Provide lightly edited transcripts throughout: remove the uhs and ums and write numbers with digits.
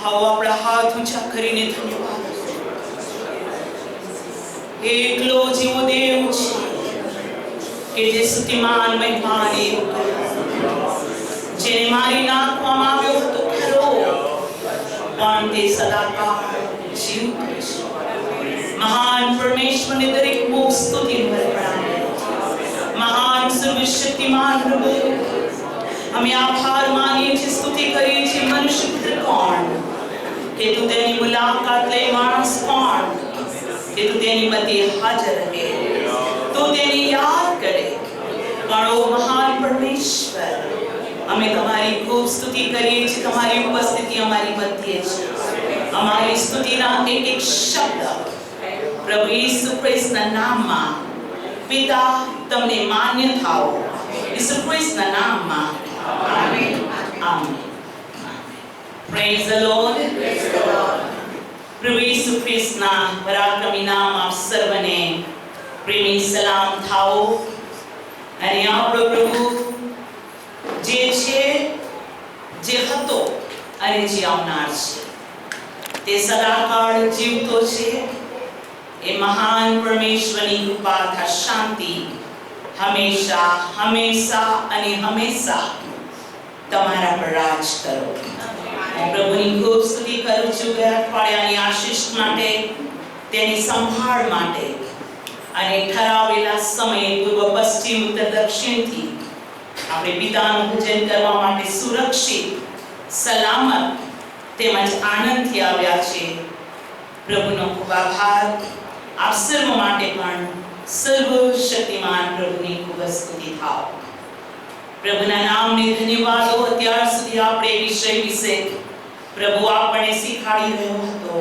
આવો આપણા હાથ ઊંચા કરીને ધન્યવાદ. એકલો જેવો દેવ છે કે જે સ્તુતિમાન મહિમાન એવું કરે, જેને મારી નાખવામાં આવ્યો હતો ખરો, પણ તે સદાકાળ જીવતો છે. મહાન પરમેશ્વરને દરેક મુખ સ્તુતિ વરસાવે. મહાન સર્વશક્તિમાન પ્રભુ, અમે આભાર માનીએ છીએ, સ્તુતિ કરીએ છીએ. મનુષ્ય પુત્ર કોણ કે તું તેની મુલાકાત લે, માણસ કોણ કે તું તેની મધ્યે હાજર રહે, તું તેને યાદ કરે. પણ ઓ મહાન પરમેશ્વર, અમે તમારી ખૂબ સ્તુતિ કરીએ છીએ. તમારી ઉપસ્થિતિ અમારી મધ્યે છે. અમારી સ્તુતિના એક એક શબ્દ પ્રભુ ઈસુ ખ્રિસ્તના નામમાં પિતા તમને માન્ય થાઓ. ઈસુ ખ્રિસ્તના નામમાં amen. Amen. Praise the lord. પ્રભુ ઈસુ ખ્રિસ્તના પરાક્રમી નામ આપ સર્વને પ્રેમી સલામ થાઓ. અને આપણો પ્રભુ જે છે, જે હતો અને જે આવનાર છે, તે સદાકાળ જીવતો છે. એ મહાન પરમેશ્વરની કૃપા તથા શાંતિ હંમેશા હંમેશા અને હંમેશા તમારા પર રાજ કરો. હું પ્રભુની ખૂબ સ્તુતિ કરું છું ગયા અઠવાડિયાની આશીષ માટે, તેની સંભાળ માટે, અને ઠરાવેલા સમયે પૂર્વ પશ્ચિમ ઉત્તર દક્ષિણથી આપણે પિતાનું પૂજન કરવા માટે સુરક્ષિત, સલામત તેમજ આનંદથી આવ્યા છે. પ્રભુનો ખૂબ આભાર. આપ સર્વ માટે પણ સર્વશક્તિમાન પ્રભુની ખૂબ સ્તુતિ થાઓ. પ્રભુના નામને ધન્યવાદો. અત્યાર સુધી આપણે વિષય વિશે પ્રભુ આપણને શીખવાડી રહ્યો હતો.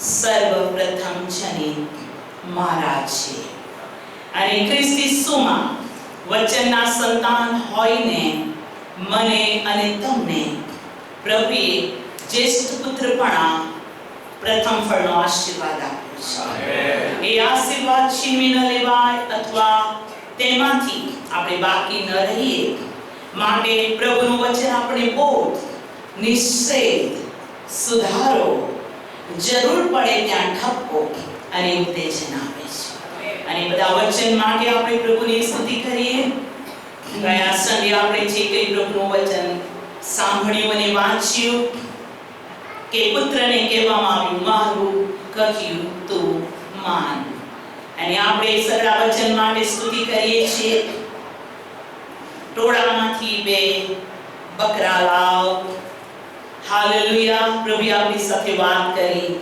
સર્વપ્રથમ જનિત મારા છે, અને ખ્રિસ્ત ઈસુમાં વચનના સંતાન હોઈને મને અને તમને પ્રભુએ જ્યેષ્ઠ પુત્રપણા પ્રથમ ફળનો આશીર્વાદ આપ્યો છે. એ આશીર્વાદ છીનવી ન લેવાય અથવા તેમાંથી આપણે બાકી ન રહીએ માટે પ્રભુનું વચન આપણે બોધ, નિષેધ, સુધારો, જરૂર પડે ત્યાં ઠપકો અને ઉત્તેજન આપે છે. અને બધા વચન માટે આપણે પ્રભુની સ્તુતિ કરીએ. ગયા સંડે આપણે જે કંઈ પ્રભુનું વચન સાંભળ્યું અને વાંચ્યું કે પુત્રને કહેવામાં આવ્યું, મારું કહ્યું તું માન. અને આપણે સગળા વચન માટે સ્તુતિ કરીએ છીએ. ટોળામાંથી 2 બકરા લાવ. હાલેલુયા. પ્રભુ આપણી સાથે વાત કરી.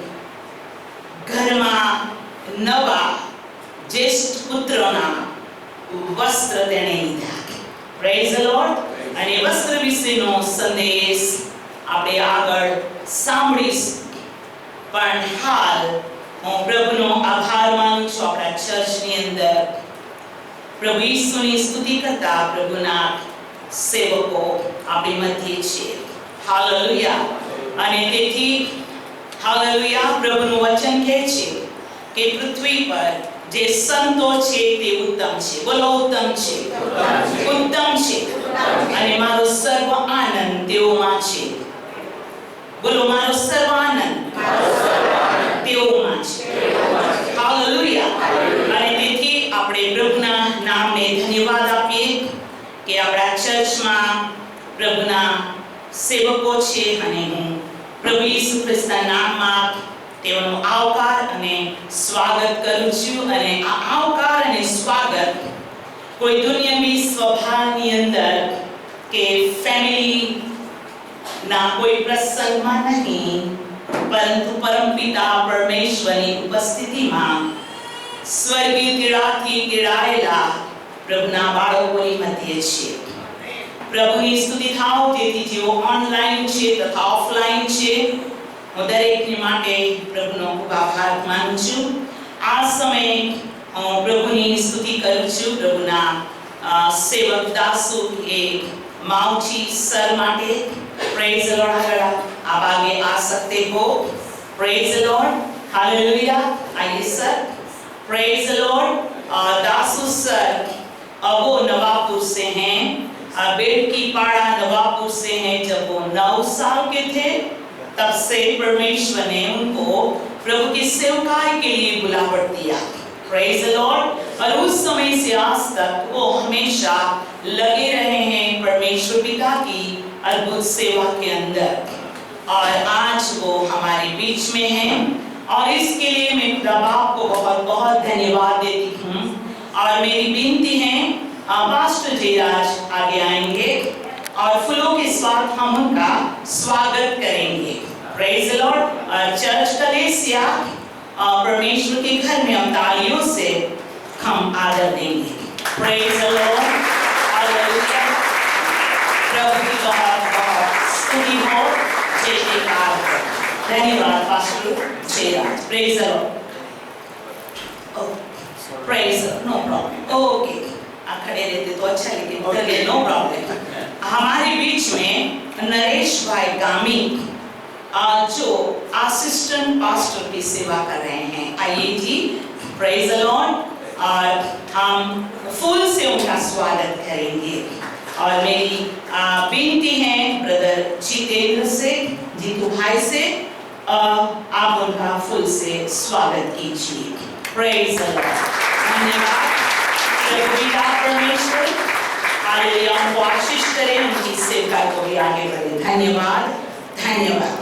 ઘરમાં નવા જ્યેષ્ઠ પુત્રોના વસ્ત્ર તેણે લીધા. Praise the lord. અને વસ્ત્ર વિશેનો સંદેશ આપણે આગળ સાંભળીશું. પણ હાલ હું પ્રભુનો આભાર માનું છું. આપણા ચર્ચની અંદર પ્રભુ ઈસુની સ્તુતિ કરતા પ્રભુના સેવકો આપણી મધ્યે છે. હાલેલુયા. અને તેથી હાલેલુયા, પ્રભુનું વચન કહે છે કે પૃથ્વી પર જે સંતો છે તે ઉત્તમ છે. બોલો, ઉત્તમ છે, ઉત્તમ છે. અને મારો સર્વ આનંદ તેઓમાં છે. બોલો, મારો સર્વ આનંદ તેઓમાં છે. હાલેલુયા. અને તેથી આપણે પ્રભુના નામને ધન્યવાદ આપીએ કે આપણા ચર્ચમાં પ્રભુના સેવકો છે. અને હું પ્રભુ ઈસુ ખ્રિસ્તના નામમાં તેઓનો આવકાર અને સ્વાગત કરું છું. અને આ આવકાર અને સ્વાગત કોઈ દુનિયાવી સ્વભાવની અંદર કે ફેમિલી ના કોઈ પ્રસંગમાં નહીં, પરંતુ પરમપિતા પરમેશ્વરની ઉપસ્થિતિમાં સ્વર્ગીય તીરાથી તીરાયેલા પ્રભુના બાળકોની મધ્યે છે. પ્રભુની સ્તુતિ થાઓ. તેથી જેઓ ઓનલાઈન છે તથા ઓફલાઈન છે, હું દરેકની માટે પ્રભુનો ખૂબ આભાર માનું છું. આ સમયે હું પ્રભુની સ્તુતિ કરું છું. પ્રભુના સેવક દાસુ એ માવજી સર માટે. Praise the lord. आप आगे आ सकते हो. Praise the Lord. हालेलुया. आइए sir. Praise the Lord. Dasu sir वो नवाबपुर से हैं. बेड़की पाड़ा नवाबपुर से हैं। जब वो 9 साल के थे तब से परमेश्वर ने उनको प्रभु की सेवकाई के लिए बुलावट दिया। Praise the Lord। और उस समय से आज तक वो हमेशा लगे रहे हैं परमेश्वर पिता की अद्भुत सेवा के अंदर, और आज वो हमारे बीच में हैं। और इसके लिए मैं खुदा बाप को बहुत बहुत धन्यवाद देती हूँ। और मेरी विनती है पास्टर जयराज आगे आएंगे और फूलों के साथ हम उनका स्वागत करेंगे। Praise the Lord। चर्च कलीसिया परमेश्वर के घर में हम तालियों से हम आदर देंगे। Praise the Lord। हालेलुया। प्रभु की बहुत बहुत स्तुति हो, जय जयकार हो। धन्यवाद pastor Jayraj. Praise the Lord। Praise the Lord। No problem। Okay। आप खड़े रहते तो अच्छा, लेकिन चलिए नो प्रॉब्लम। हमारे बीच में नरेश भाई गामी जो असिस्टेंट पास्टर की सेवा कर रहे हैं, आइए जी। Praise the Lord. और हम फूल से उनका स्वागत करेंगे। और मेरी विनती है ब्रदर जितेंद्र से, जीतू भाई से, आप उनका फूल से स्वागत कीजिए। Praise the Lord. धन्यवाद पिता परमेश्वर, हालेलुया, उनको आशीष करें, उनकी सेवा को भी आगे बढ़े। धन्यवाद धन्यवाद।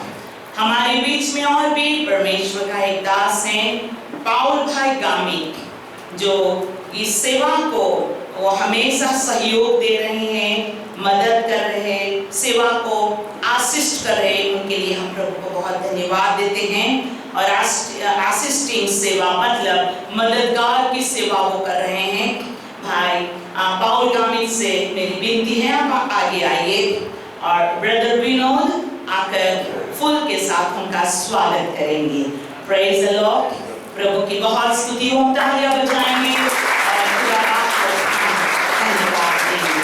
हमारे बीच में और भी परमेश्वर का एक दास है पाउल भाई गामी, जो इस सेवा को वो हमेशा सहयोग दे रहे हैं, मदद कर रहे हैं, सेवा को असिस्ट कर रहे हैं। उनके लिए हम प्रभु को बहुत धन्यवाद देते हैं। और असिस्टिंग सेवा मतलब मददगार की सेवा वो कर रहे हैं। भाई पाउल गामी से मेरी विनती है आप आगे आइए और ब्रदर विनोद आकर फूल के साथ उनका स्वागत करेंगे। Praise the lord. प्रभु की बहुत स्तुति हो, तालियां बजाएंगे और खुदा आपको धन्यवाद देंगे।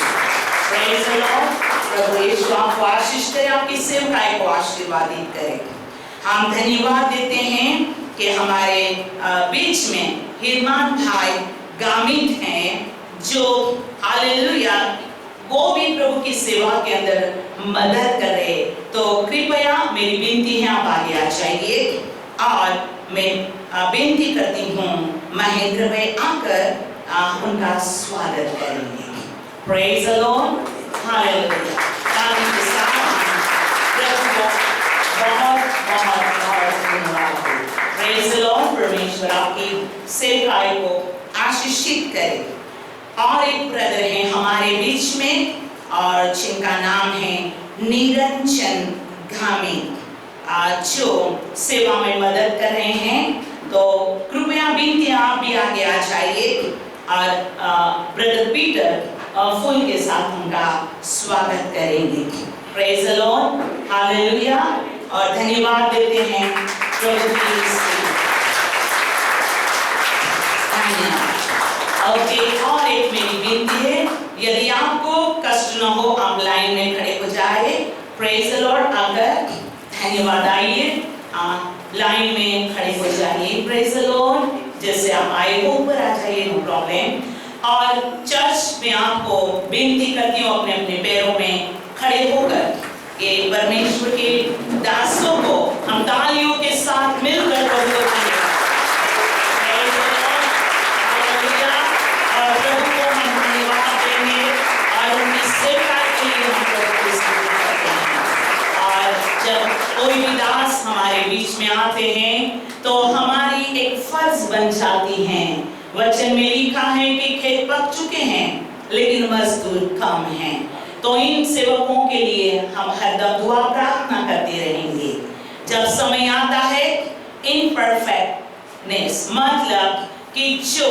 Praise the lord. प्रभु यीशु आपको आशीष करे, आपकी सेवकाई को आशीर्वादित करे। हम धन्यवाद देते हैं कि हमारे बीच में हिरमान भाई गामित हैं, जो हालेलुया वो भी प्रभु की सेवा के अंदर मदद कर रहे। तो कृपया मेरी विनती है आप आगे आ जाइए और मैं विनती करती हूँ महेंद्र भाई आकर उनका स्वागत करेंगे। Praise the Lord. हालेलुया। ताली के साथ प्रभु को बहुत बहुत बहुत धन्यवाद। Praise the Lord. परमेश्वर आपकी सेवकाई को आशीषित करे। और एक ब्रदर हैं हमारे बीच में, और जिनका नाम है निरंजन घामी, जो सेवा में मदद कर रहे हैं। तो कृपया विनती आप भी आगे आ जाइए और ब्रदर पीटर फूल के साथ उनका स्वागत करेंगे। Praise the Lord. हालेलुया। और धन्यवाद देते हैं प्रभु की। ओके। और एक मेरी विनती है, यदि आपको कष्ट न हो आप लाइन में खड़े हो जाए। Praise the Lord. अगर धन्यवाद, आइए लाइन में खड़े हो जाइए। Praise the Lord. जैसे आप आए हो ऊपर आ जाइए, नो प्रॉब्लम। और चर्च में आपको विनती करती हूँ अपने अपने पैरों में खड़े होकर कि परमेश्वर के दासों को हम तालियों के साथ मिलकर प्रभु को कोई भी दास हमारे बीच में आते हैं तो हमारी एक फर्ज बन जाती है। वचन में लिखा है कि खेत पक चुके हैं लेकिन मजदूर कम हैं। तो इन सेवकों के लिए हम हरदम दुआ प्रार्थना करते रहेंगे। जब समय आता है इनपरफेक्टनेस मतलब कि जो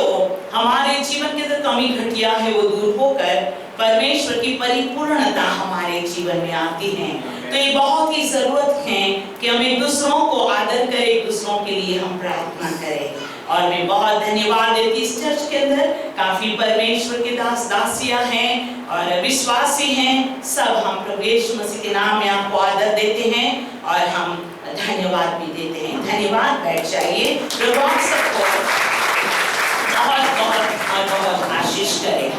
हमारे जीवन के अंदर कमी घटिया है वो दूर होकर परमेश्वर की परिपूर्णता हमारे जीवन में आती है। तो ये बहुत ही जरूरत है कि हम एक दूसरों को आदर करें, एक दूसरों के लिए हम प्रार्थना करें। और मैं बहुत धन्यवाद देती इस चर्च के अंदर काफी परमेश्वर के दास दासियां हैं और विश्वासी हैं। सब हम प्रभु यीशु मसीह के नाम में आपको आदर देते हैं और हम धन्यवाद भी देते हैं। धन्यवाद। बैठ जाइए। प्रभु आप सबको बहुत बहुत बहुत आशीष करें।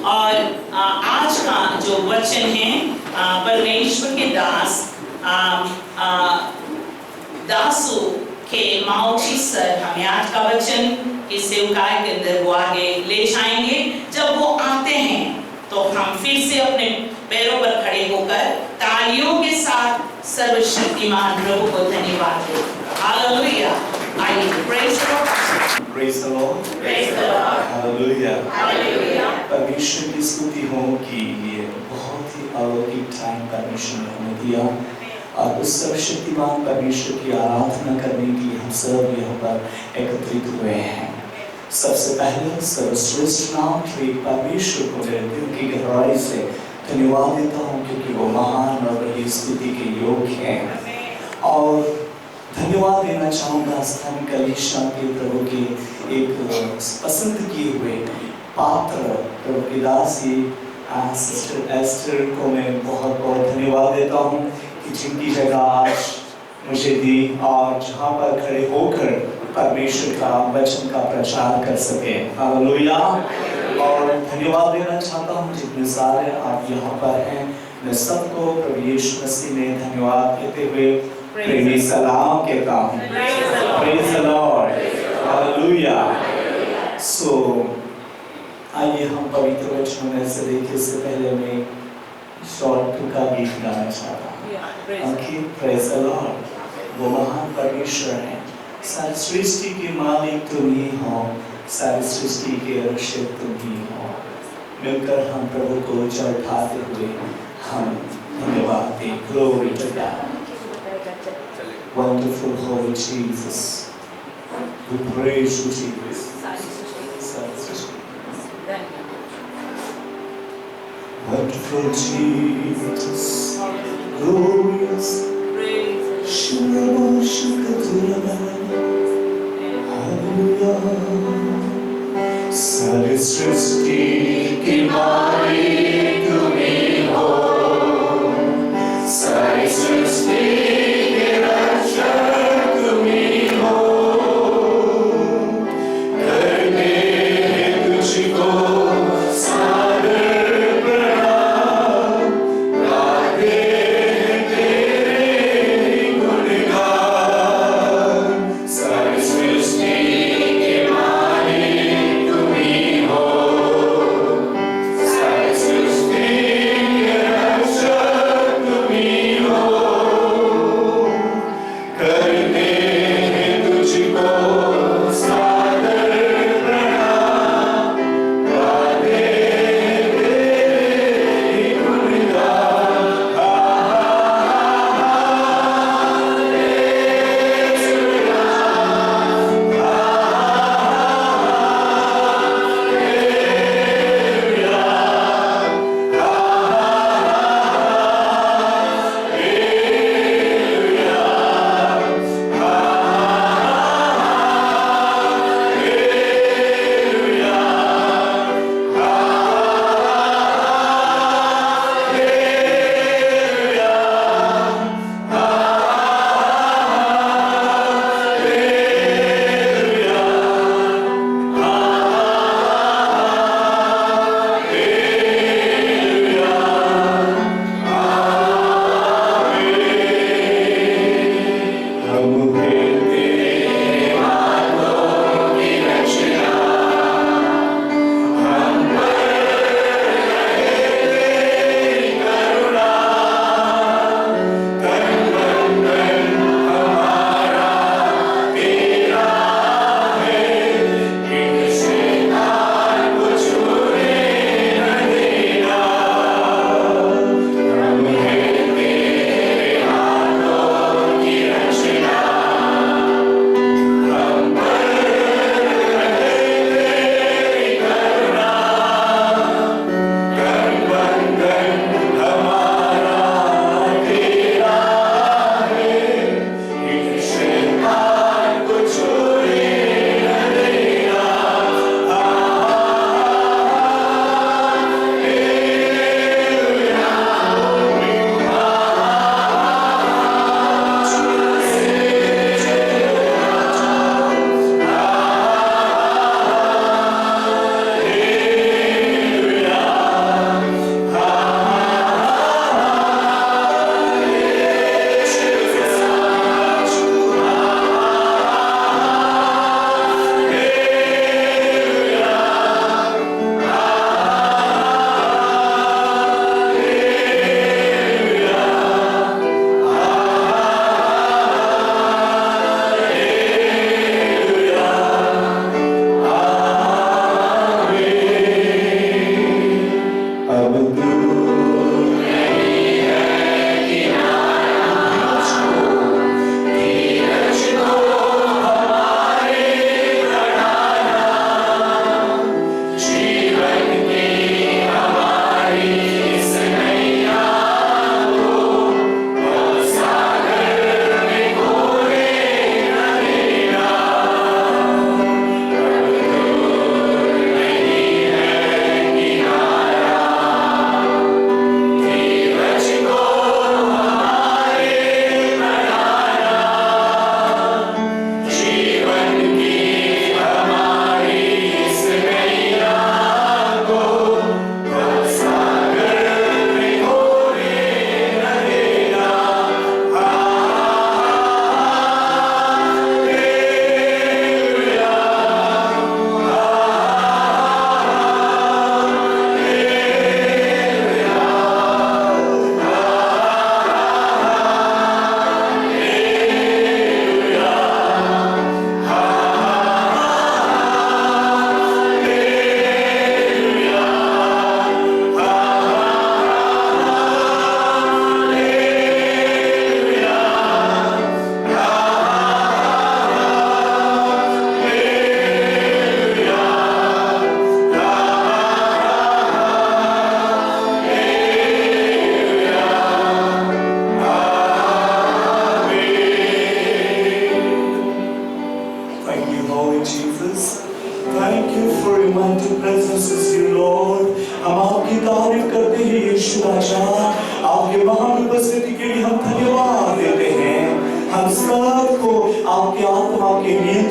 और आज का जो वचन है परमेश्वर के दासू के माउची सर हमें आज का वचन की सेवकाई के अंदर वो आगे ले जाएंगे। जब वो आते हैं तो हम फिर से अपने पैरों पर खड़े होकर तालियों के साथ सर्वशक्तिमान प्रभु को धन्यवाद दें। हालेलुया। आइए praise the Lord. Praise the Lord. Praise the Lord. Hallelujah. Hallelujah. परमेश्वर की स्तुति हो कि ये बहुत ही अलौकिक टाइम परमेश्वर ने हमें दिया और उस सर्वशक्तिमान परमेश्वर की आराधना करने के लिए हम सब यहाँ पर एकत्रित हुए हैं। सबसे पहले सर्वश्रेष्ठ नाम के परमेश्वर को मेरे दिल की गहराई से धन्यवाद देता हूँ क्योंकि वो महान और बड़ी स्तुति के योग्य हैं। और धन्यवाद देना चाहूँगा स्थानीय कलीसिया के प्रभु के एक पसंद किए हुए पात्र प्रभु की दासी सिस्टर एस्टर को मैं बहुत बहुत धन्यवाद देता हूँ कि जिनकी जगह आज मुझे दी और जहाँ पर खड़े होकर परमेश्वर का वचन का प्रचार कर सके। हालेलुया। और धन्यवाद देना चाहता हूँ जितने सारे आप यहाँ पर हैं, मैं सबको प्रभु यीशु मसीह में धन्यवाद देते हुए प्रेमी सलाम कहता हूँ। Praise the Lord. Hallelujah. So आइए हम पवित्र वचन में से देखें। इससे पहले मैं शॉर्ट का गीत गाना चाहता हूँ। Praise the Lord. वो महान परमेश्वर हैं, सारी सृष्टि के मालिक तुम ही हो, सारी सृष्टि के रक्षक तुम ही हो। मिलकर हम प्रभु को चढ़ाते हुए हम धन्यवाद दें। Glory to God. Wonderful Holy Jesus, we praise you, Jesus. Wonderful Jesus, glorious, Shurabo Shukadurama, Hallelujah. सारी सृष्टि की मालिक तुम ही हो, सारी सृष्टि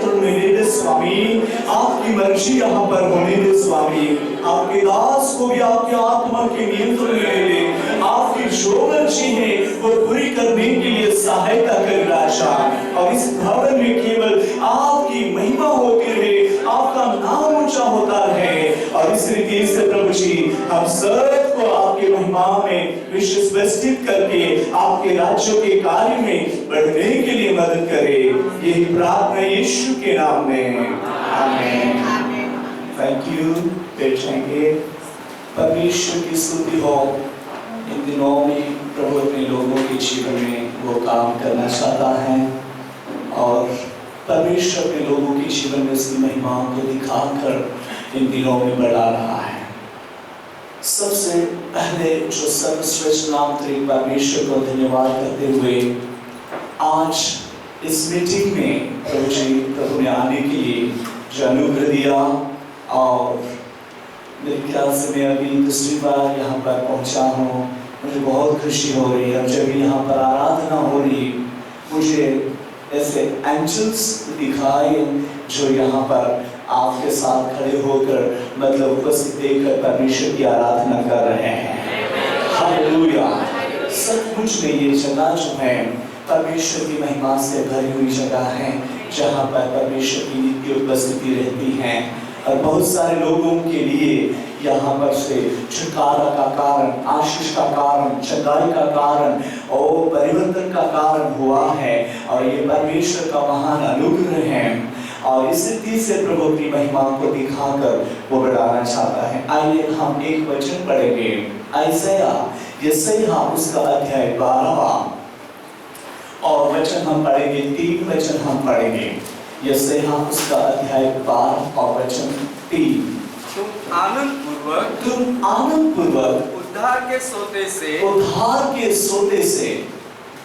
नियंत्रण में ले ले स्वामी, आपकी मर्जी यहाँ पर होने दे स्वामी, आपके दास को भी आपके आत्मा के नियंत्रण में ले ले, आपकी जो मर्जी है वो पूरी करने के लिए सहायता कर राजा, और इस भवन में केवल आपकी महिमा होती रहे, आपका नाम ऊंचा होता रहे, और इस रीति से प्रभु जी हम सबको आपकी महिमा में विश्वस्थित करके आपके राज्य के कार्य में बढ़ने के लिए मदद करे, यही प्रार्थना यीशु के नाम में, आमीन। Thank you. बैठ जाएंगे। परमेश्वर की स्तुति हो। इन दिनों में प्रभु अपने लोगों के जीवन में वो काम करना चाहता है, और परमेश्वर अपने लोगों के जीवन में उसकी महिमा को दिखाकर इन दिनों में बढ़ा रहा है। सबसे पहले जो सर्वश्रेष्ठ नाम तेरे परमेश्वर को धन्यवाद करते हुए आज इस मीटिंग में प्रभु ने आने के लिए जो अनुग्रह दिया, और मेरे ख्याल से मैं अभी दूसरी बार यहाँ पर पहुँचा हूँ, मुझे बहुत खुशी हो रही है। जब यहाँ पर आराधना हो रही मुझे ऐसे एंजल्स दिखाए जो यहाँ पर आपके साथ खड़े होकर मतलब उपस्थित देखकर परमेश्वर की आराधना कर रहे हैं। हालेलुया। सचमुच में ये जगह जो है परमेश्वर की महिमा से भरी हुई जगह है, जहाँ पर परमेश्वर की नित्य उपस्थिति रहती है, और बहुत सारे लोगों के लिए यहाँ पर से छुटकारा का कारण, आशीष का कारण, चंगाई का कारण और परिवर्तन का कारण हुआ है, और ये परमेश्वर का महान अनुग्रह है, और इस रीति से प्रभु की महिमा को दिखाकर वो बढ़ाना चाहता है। आइए हम एक वचन पढ़ेंगे, यशायाह उसका अध्याय 12 और वचन हम पढ़ेंगे, 3 वचन हम पढ़ेंगे। यशायाह उसका अध्याय 12 और वचन 3। तुम आनंद पूर्वक उद्धार के सोते से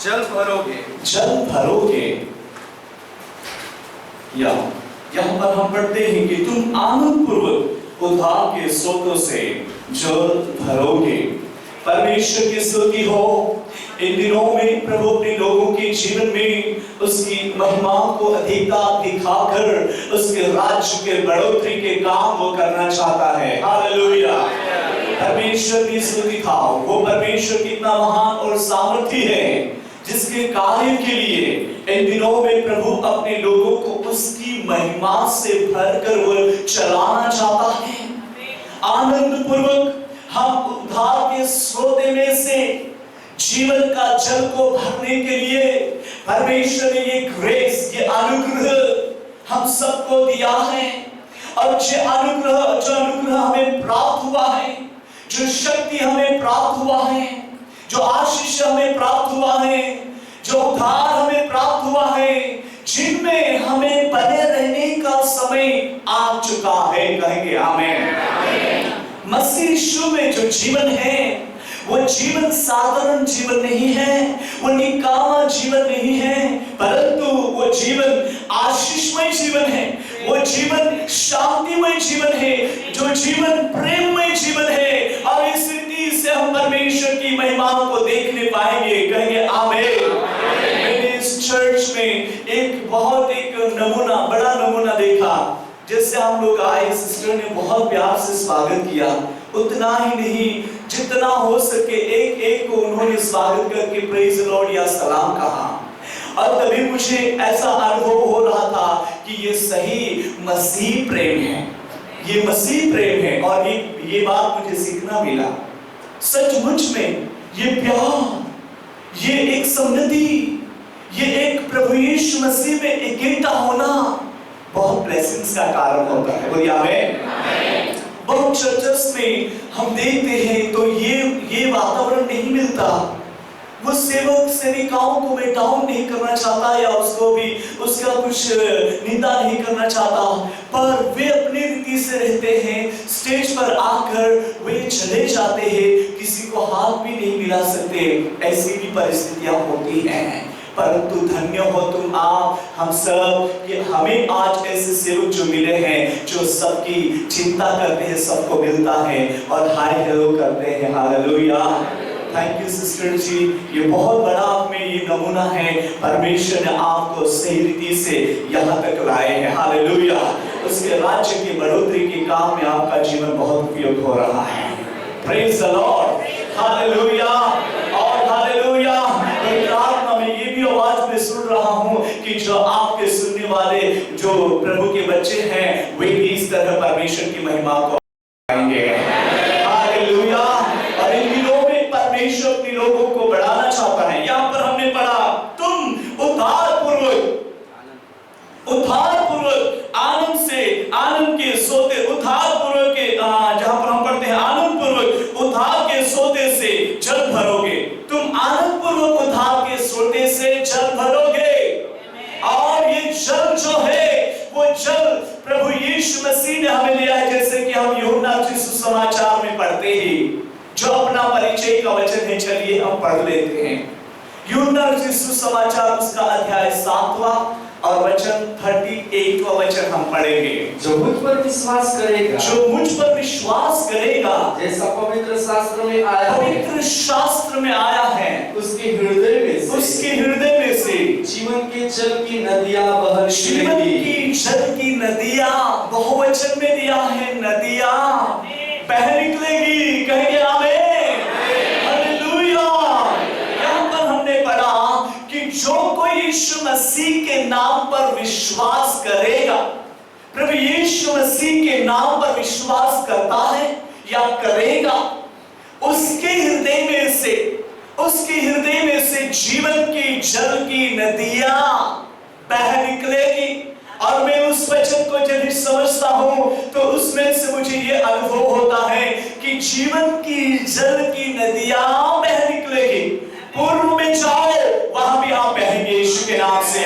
जल भरोगे। यहाँ पर हम पढ़ते हैं कि तुम आनंद पूर्वक उद्धार के सोतों से जल भरोगे। परमेश्वर की स्तुति हो। इन दिनों में प्रभु अपने लोगों के जीवन में उसकी महिमा को अधिकता दिखाकर उसके राज्य के बढ़ोतरी के काम वो करना चाहता है। हालेलुया। परमेश्वर की स्तुति खाओ। वो परमेश्वर कितना महान और सामर्थी है, जिसके कार्य के लिए इन दिनों में प्रभु अपने लोगों को उसकी महिमा से भरकर वो चलाना चाहता है। आनंद पूर्वक हम उद्धार के स्रोत में से जीवन का जल को भरने के लिए परमेश्वर ने ये ग्रेस, ये अनुग्रह हम सबको दिया है, और जो अनुग्रह हमें प्राप्त हुआ है, जो शक्ति हमें प्राप्त हुआ है, जो आशीष हमें प्राप्त हुआ है, जो उद्धार हमें प्राप्त हुआ है, जिनमें हमें बने रहने का समय आ चुका है। कहेंगे आमीन। मसीह यीशु में जो जीवन है वो जीवन साधारण जीवन नहीं है, वो निकामा जीवन नहीं है, परंतु वो जीवन आशीषमय जीवन है, वो जीवन शांतिमय जीवन है, जो जीवन प्रेममय जीवन है, और इस रीति से हम परमेश्वर की महिमा को देखने पाएंगे। कहेंगे आमीन। मैंने इस चर्च में एक बड़ा नमूना देखा। जैसे हम लोग आए, सिस्टर ने बहुत प्यार से स्वागत किया, उतना ही नहीं जितना हो सके एक एक को उन्होंने स्वागत करके प्रेज द लॉर्ड या सलाम कहा, और तभी मुझे ऐसा अनुभव हो रहा था कि ये सही मसीह प्रेम है, ये मसीह प्रेम है, और ये बात मुझे सीखना मिला। सचमुच में ये प्यार, ये एक सम्मति, ये एक प्रभु यीशु मसीह में एकता होना बहुत ब्लेसिंग्स का कारण होता है। बोलिए आमीन। बहुत चर्चेस में हम देखते हैं तो ये वातावरण नहीं मिलता। वो सेवक सेविकाओं को मैं डाउन नहीं करना चाहता या उसको भी उसका कुछ निंदा नहीं करना चाहता, पर वे अपनी रीति से रहते हैं। स्टेज पर आकर वे चले जाते हैं, किसी को हाथ भी नहीं मिला सकते, ऐसी भी परिस्थितियां होती हैं। परंतु धन्य हो तुम आप, हम सब, कि हमें आज ऐसे सेवक जो मिले हैं, जो सबकी चिंता करते हैं, सबको मिलता है और हाय हेलो करते हैं। हालेलुया। थैंक यू सिस्टर जी, ये बहुत बड़ा आप में ये नमूना होना है, परमेश्वर ने आपको सही रीति से यहाँ तक लाए हैं। हालेलुया। उसके राज्य की बढ़ोतरी के काम में आपका जीवन बहुत उपयोग हो रहा है। Praise the Lord. हालेलुया और हालेलुया। प्रार्थना में ये भी आवाज में सुन रहा हूँ कि जो आपके सुनने वाले जो प्रभु के बच्चे हैं, वे भी इस तरह परमेश्वर की महिमा को गाएंगे। हालेलुया। और इन दिनों में परमेश्वर अपने लोगों को बढ़ाना चाहता है। यहाँ पर हमने पढ़ा, तुम उद्धार पूर्वक आनंद के सोते, उद्धार पूर्वक के जहाँ पर हम पढ़ते हैं, आनंद पूर्वक उद्धार के सोते से जल भरोगे। तुम आनंद पूर्वक उद्धार के सोते से जल भरोगे। और ये जल जो है वो जल प्रभु यीशु मसीह ने हमें दिया है, जैसे कि हम यूहन्ना के सुसमाचार में पढ़ते ही जो अपना परिचय का वचन है, चलिए हम पढ़ लेते हैं। यूहन्ना के सुसमाचार उसका अध्याय 7वां और वचन 38वां वचन हम पढ़ेंगे। जो मुझ पर विश्वास करेगा, जो मुझ पर विश्वास करेगा, जैसा पवित्र शास्त्र में आया है, पवित्र शास्त्र में आया है, उसके हृदय में से जीवन के जल की नदियां बह जीवन निकलेंगी। की जल की नदियां, बहुवचन में दिया है, नदियां बह निकलेगी। कहेंगे आमीन। हालेलुया। यहाँ पर हमने पढ़ा कि जो कोई यीशु मसीह के नाम पर विश्वास करेगा, प्रभु यीशु मसीह के नाम पर विश्वास करता है या करेगा, उसके हृदय में से जीवन की जल की नदियां बह निकलेगी। और मैं उस वचन को जब भी समझता हूं तो उसमें से मुझे ये अनुभव होता है कि जीवन की जल की नदियां बह निकलेगी। पूर्व में जाओ, वहां भी आप बहेंगे यीशु के नाम से।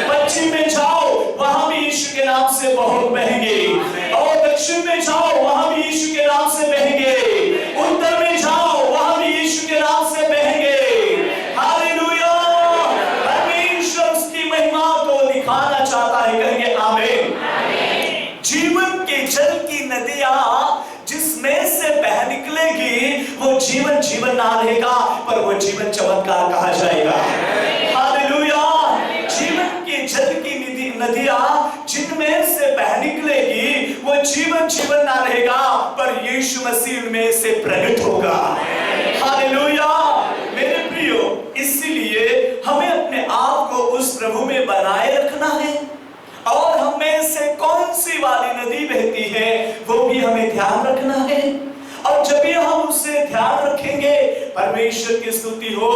पश्चिम में जाओ, वहां भी यीशु के नाम से बहुत बहेंगे। और दक्षिण में जाओ, वहां भी यीशु के नाम से बहेंगे। उत्तर में जाओ, वहां भी यीशु के नाम से बहेंगे। हालेलुया। परमेश्वर उसकी महिमा को दिखाना चाहता है। कहेंगे आमीन। जीवन के जल की नदियां जिसमें से बह निकलेगी, वो जीवन ना रहेगा, पर वो जीवन चमत्कार कहा जाएगा। हालेलुया। जीवन के जल की नदियां जिनमें से बह निकलेगी, वो जीवन ना रहेगा, पर यीशु मसीह में से प्रकट होगा। हालेलुया। मेरे प्रियो, इसीलिए हमें अपने आप को उस प्रभु में बनाए रखना है। और हमें से कौन सी वाली नदी बहती है, वो भी हमें ध्यान रखना है। और जब भी हम उसे ध्यान रखेंगे, परमेश्वर की स्तुति हो,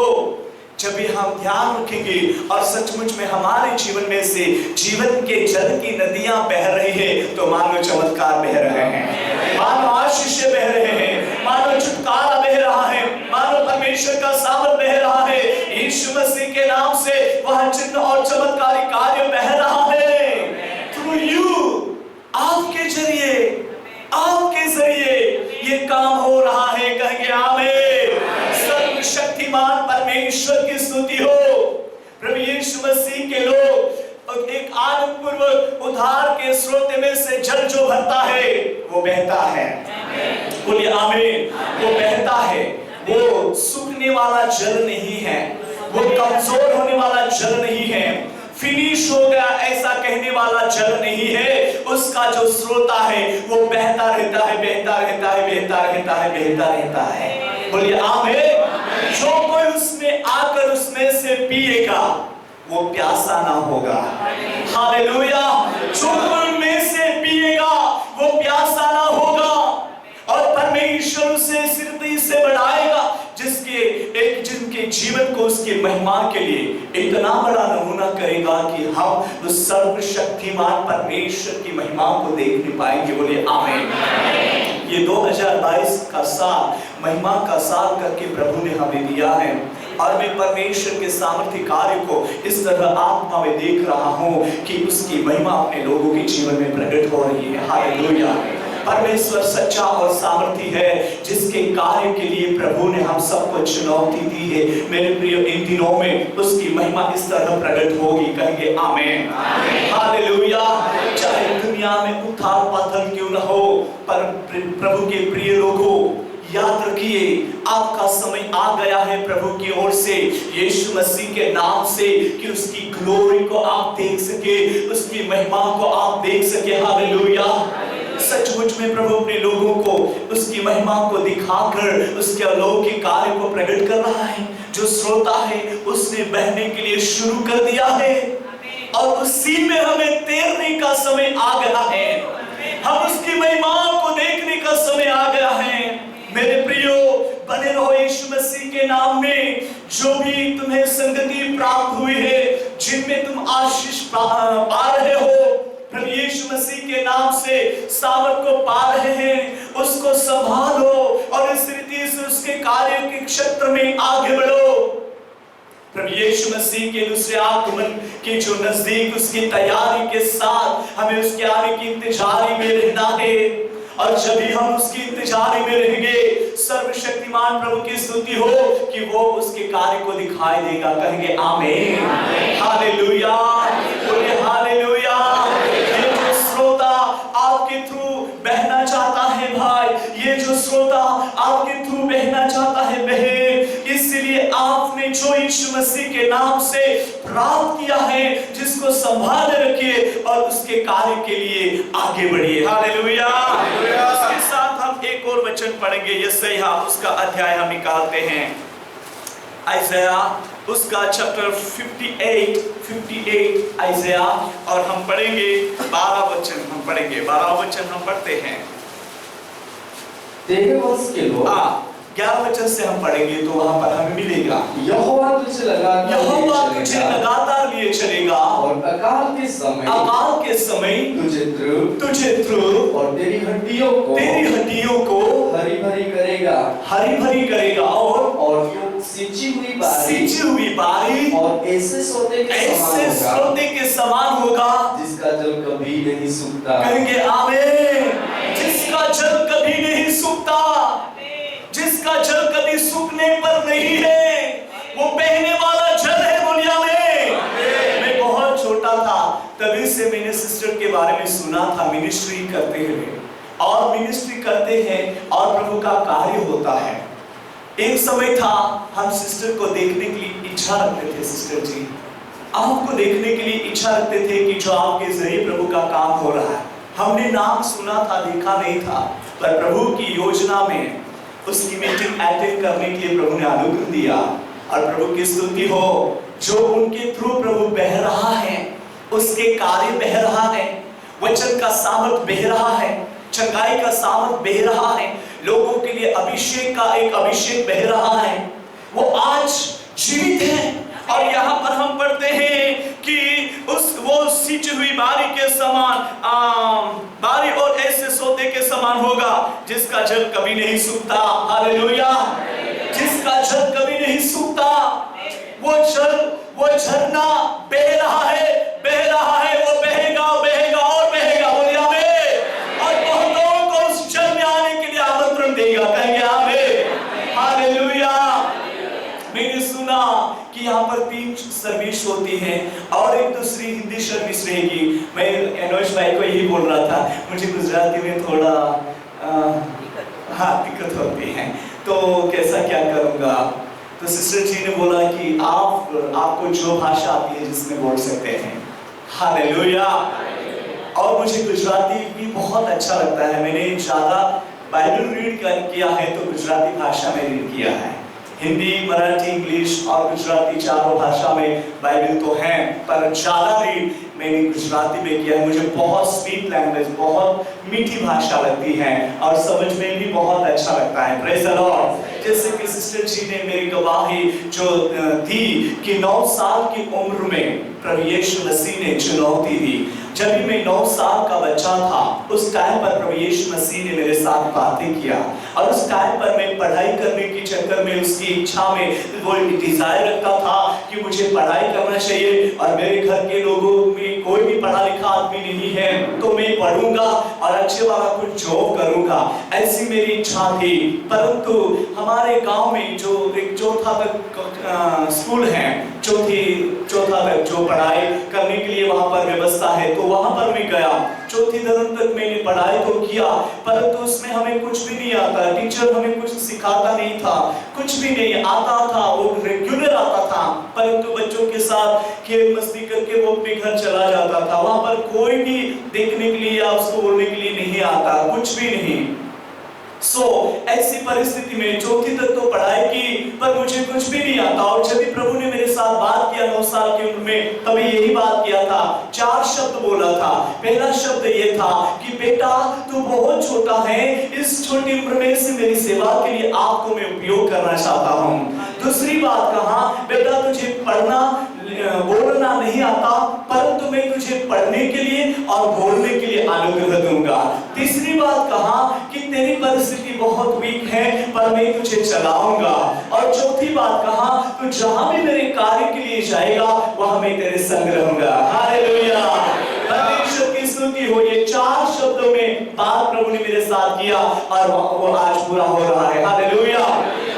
जब भी हम ध्यान रखेंगे और सचमुच में हमारे जीवन में से जीवन के जल की नदियां बह रही है, तो मानो चमत्कार बह रहे हैं, मानो आशीष बह रहे हैं, मानो छुटकारा बह रहा है, मानो परमेश्वर का सामर्थ बह रहा है। यीशु मसीह के नाम से वह चिन्ह और चमत्कारी कार्य बह रहा है। थ्रू यू, आपके जरिए ये काम हो रहा है। कहेंगे आमीन। सर्वशक्तिमान परमेश्वर की स्तुति हो। प्रभु यीशु मसीह के लोग एक आनंद पूर्वक उद्धार के स्रोत में से जल जो भरता है, वो बहता है। बोलिए आमीन। वो बहता है, वो सूखने वाला जल नहीं है, वो कमजोर होने वाला जल नहीं है, फिनिश हो गया ऐसा कहने वाला जल नहीं है। उसका जो स्रोता है वो बहता रहता है, बहता रहता है, बहता रहता है, बहता रहता है। बोलिए आमीन। जो कोई उसमें आकर उसमें से पिएगा, वो प्यासा ना होगा। हालेलुया। जो कोई में से पिएगा, वो प्यासा ना होगा। और परमेश्वर उसे सिरती से बढ़ाएगा, जिनके जीवन को उसके महिमा के लिए इतना बड़ा नमूना करेगा कि हम उस सर्वशक्तिमान परमेश्वर की महिमा को देख नहीं पाएंगे। बोलिए आमीन। ये 2022 का साल महिमा का साल करके प्रभु ने हमें दिया है, और मैं परमेश्वर के सामर्थ्य कार्य को इस तरह आत्मा में देख रहा हूँ कि उसकी महिमा अपने लोगों के जीवन में प्रकट हो रही है। हालेलुया। परमेश्वर सच्चा और सामर्थी है, जिसके कार्य के लिए प्रभु ने हम सबको चुनौती दी है। मेरे प्रिय, इन दिनों में उसकी महिमा इस तरह प्रकट होगी। कहेंगे आमीन। हालेलुया। चाहे दुनिया में उथाल पाथल क्यों न हो, पर प्रभु के प्रिय लोगों, याद रखिए आपका समय आ गया है प्रभु की ओर से, यीशु मसीह के नाम से, कि उसकी ग्लोरी को आप देख सके, उसकी महिमा को आप देख सके। हालेलुया। सचमुच में प्रभु अपने लोगों को उसकी महिमा को दिखाकर उसके अलौकिक कार्य को प्रकट कर रहा है। जो श्रोता है उसने बहने के लिए शुरू कर दिया है और उसी में हमें तैरने का समय आ गया है। हम उसकी महिमा को देखने का समय आ गया है। मेरे प्रियो, बने रहो यीशु मसीह के नाम में। जो भी तुम्हें संगति प्राप्त हुई है, जिनमें तुम आशीष पा रहे हो, प्रभु यीशु मसीह के नाम से सामर्थ को पा रहे हैं, उसको संभालो और इस रीति से उसके कार्य के क्षेत्र में आगे बढ़ो। प्रभु यीशु मसीह के दूसरे आगमन के जो नजदीक, उसकी तैयारी के साथ हमें उसके आने की इंतजारी में रहना है। और जब भी हम उसकी इंतजारी में रहेंगे, सर्वशक्तिमान प्रभु की स्तुति हो कि वो उसके कार्य को दिखाई देगा। कहेंगे आमीन, हालेलुया, बोले हालेलुया। ये जो श्रोता आपके थ्रू बहना चाहता है भाई, ये जो श्रोता आपके थ्रू बहना चाहता है बहन, इसलिए आपने जो यीशु मसीह के नाम से प्राप्त किया है, जिसको संभाल रखिए और उसके कार्य के लिए आगे बढ़िए। हालेलुया। इसके साथ हम एक और वचन पढ़ेंगे, यशायाह उसका अध्याय हम निकालते हैं, यशायाह उसका चैप्टर 58 यशायाह, और हम पढ़ेंगे 12 वचन। हम पढ़ेंगे 12 वचन हम पढ़ते हैं। 13 वर्ष के लोग 11 वचन से हम पढ़ेंगे तो वहां पर हमें मिलेगा, यहोवा तुझे लगातार लिए चलेगा और अकाल के समय तुझे ध्रुव और तेरी हड्डियों को हरी भरी करेगा और सिंची हुई बारी और ऐसे सोते के समान होगा जिसका जल कभी नहीं सूखता। कहेंगे आमीन। जिसका जल कभी नहीं सूखता, जिसका जल कभी सूखने पर नहीं है, वो बहने वाला जल है। बोलिया मैं बहुत छोटा था तभी से मैंने सिस्टर के बारे में सुना था, मिनिस्ट्री करते हुए, और मिनिस्ट्री करते हैं और प्रभु का कार्य होता है। एक समय था हम सिस्टर को देखने के लिए इच्छा रखते थे। सिस्टर जी, आपको देखने के लिए इच्छा रखते थे कि जो आपके जरिए प्रभु का काम हो रहा है। हमने नाम सुना था, देखा नहीं था, पर प्रभु की योजना में उसकी मीटिंग अटेंड करने के लिए प्रभु ने अनुग्रह दिया। और प्रभु की स्तुति हो, जो उनके थ्रू प्रभु बह रहा है, उसके कार्य बह रहा है, वचन का सामर्थ बह रहा है, चंगाई का सामर्थ बह रहा है, लोगों के लिए अभिषेक का एक अभिषेक बह रहा है, वो आज जीवित है। और यहाँ पर हम पढ़ते हैं कि वो सिंची हुई बारी के समान, बारी और ऐसे सोते के समान होगा जिसका जल कभी नहीं सूखता। हालेलुया। जिसका जल कभी नहीं सूखता, वो जल, वो झरना बह रहा है, वो बहेगा और बहेगा। बोलिए आमीन। और बहुतों को उस जल में आने के लिए आमंत्रण देगा। कहेंगे आमीन, हालेलुया। मैंने सुना कि यहाँ पर 3 सर्विस होती हैं और एक दूसरी हिंदी सर्विस रहेगी। मैं एनोश भाई को यही बोल रहा था, मुझे गुजराती में थोड़ा दिक्कत होती है, तो कैसा क्या करूँगा। तो सिस्टर जी ने बोला कि आपको जो भाषा आती है जिसमें बोल सकते हैं। हालेलुया। और मुझे गुजराती भी बहुत अच्छा लगता है। मैंने ज़्यादा बाइबल रीड किया है तो गुजराती भाषा में रीड किया है। हिंदी, मराठी, इंग्लिश और गुजराती चारों भाषा में बाइबल तो है, पर ज़्यादा रीड मैंने गुजराती में किया है। मुझे बहुत स्वीट लैंग्वेज, बहुत मीठी भाषा लगती है और समझ में भी बहुत अच्छा लगता है। Praise the Lord. जैसे कि सिस्टर जी ने मेरी गवाही जो दी कि 9 साल की उम्र में प्रभु यीशु मसीह ने चुनौती दी। जब भी मैं 9 साल का बच्चा था, उस टाइम पर प्रभु यीशु मसीह ने मेरे साथ बातें किया और उस टाइम पर मैं पढ़ाई करने के चक्कर में, उसकी इच्छा में वो डिजायर रखता था कि मुझे पढ़ाई करना चाहिए और मेरे घर के लोगों में कोई भी पढ़ा लिखा भी नहीं है तो मैं पढ़ूंगा और अच्छे वाला कुछ जॉब करूंगा, ऐसी मेरी इच्छा थी। परंतु हमारे गांव में जो एक चौथा तक स्कूल है, चौथा तक जो पढ़ाई करने के लिए वहां पर व्यवस्था है, तो वहां पर मैं गया। चौथी धर्म तक मैंने पढ़ाई तो किया, परंतु उसमें हमें कुछ भी नहीं आता। टीचर हमें कुछ सिखाता नहीं था, कुछ भी नहीं आता था, वो रेगुलर आता था, परंतु बच्चों के साथ खेल मस्ती करके वो अपने घर चला जाता था। वहां पर कोई भी देखने के लिए या उसको बोलने के लिए नहीं आता, कुछ भी नहीं। ऐसी परिस्थिति में चौथी तक तो पढ़ाई की, पर मुझे कुछ भी नहीं आता। और जब भी प्रभु ने मेरे साथ बात किया 9 साल की उम्र में, तभी यही बात किया था। 4 शब्द बोला था। पहला शब्द ये था कि बेटा तू बहुत छोटा है, इस छोटी उम्र में से मेरी सेवा के लिए आपको मैं उपयोग करना चाहता हूँ। दूसरी बात कहा, बेटा तुझे पढ़ना बोलना नहीं आता, परंतु मैं तुझे पढ़ने के लिए और बोलने के लिए अनुग्रह दूंगा। तीसरी बात कहा कि तेरी परिस्थिति बहुत वीक है, पर मैं तुझे चलाऊंगा। और चौथी बात कहा, तू जहां भी मेरे कार्य के लिए जाएगा वहां मैं तेरे संग रहूंगा। हालेलुया, परमेश्वर की स्तुति हो। ये 4 शब्दों में बात प्रभु ने मेरे साथ किया और वो आज पूरा हो रहा है। हालेलुया।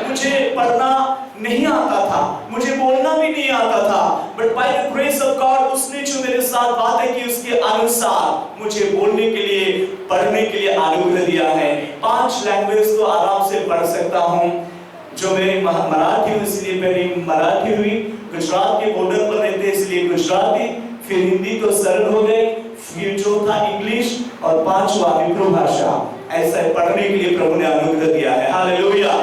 मुझे पढ़ना नहीं आता था, मुझे बोलना भी नहीं आता था, but by the grace of God उसने जो मेरे साथ बातें की उसके अनुसार मुझे बोलने के लिए, पढ़ने के लिए अनुग्रह दिया है। 5 लैंग्वेज तो आराम से पढ़ सकता हूँ। जो मेरी मराठी हुई इसलिए मेरी मराठी हुई, गुजरात के बॉर्डर पर रहते इसलिए गुजराती, फिर हिंदी तो सरल हो गई, फिर चौथा इंग्लिश और 5वां विप्रो भाषा। ऐसा पढ़ने के लिए प्रभु ने अनुग्रह दिया है। हालेलुया।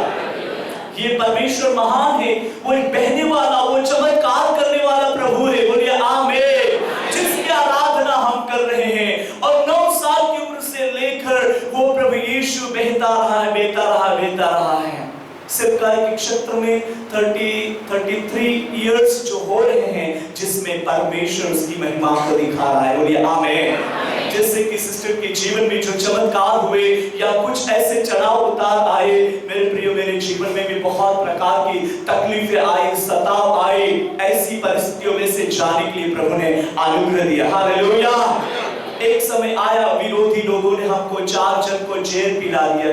ये परमेश्वर महान है, वो एक बहने वाला, वो चमत्कार करने वाला प्रभु है। बोलिए आमीन। जिसकी आराधना हम कर रहे हैं और 9 साल की उम्र से लेकर वो प्रभु यीशु बहता रहा है, बहता रहा है। सरकारी के क्षेत्र में 33 इयर्स जो हो रहे हैं, जिसमें परमेश्वर उसकी महिमा को दिखा रहा है। बोलिए आमीन। जैसे कि सिस्टर के जीवन में जो चमत्कार हुए या कुछ ऐसे चढ़ाव उतार आए, मेरे प्रियो मेरे जीवन में भी बहुत प्रकार की तकलीफें आई, सताव आई। ऐसी परिस्थितियों में से जाने के लिए प्रभु ने अनुग्रह दिया। हालेलुया। एक समय आया, विरोधी लोगों ने हमको 4 जन को जेल पिला दिया,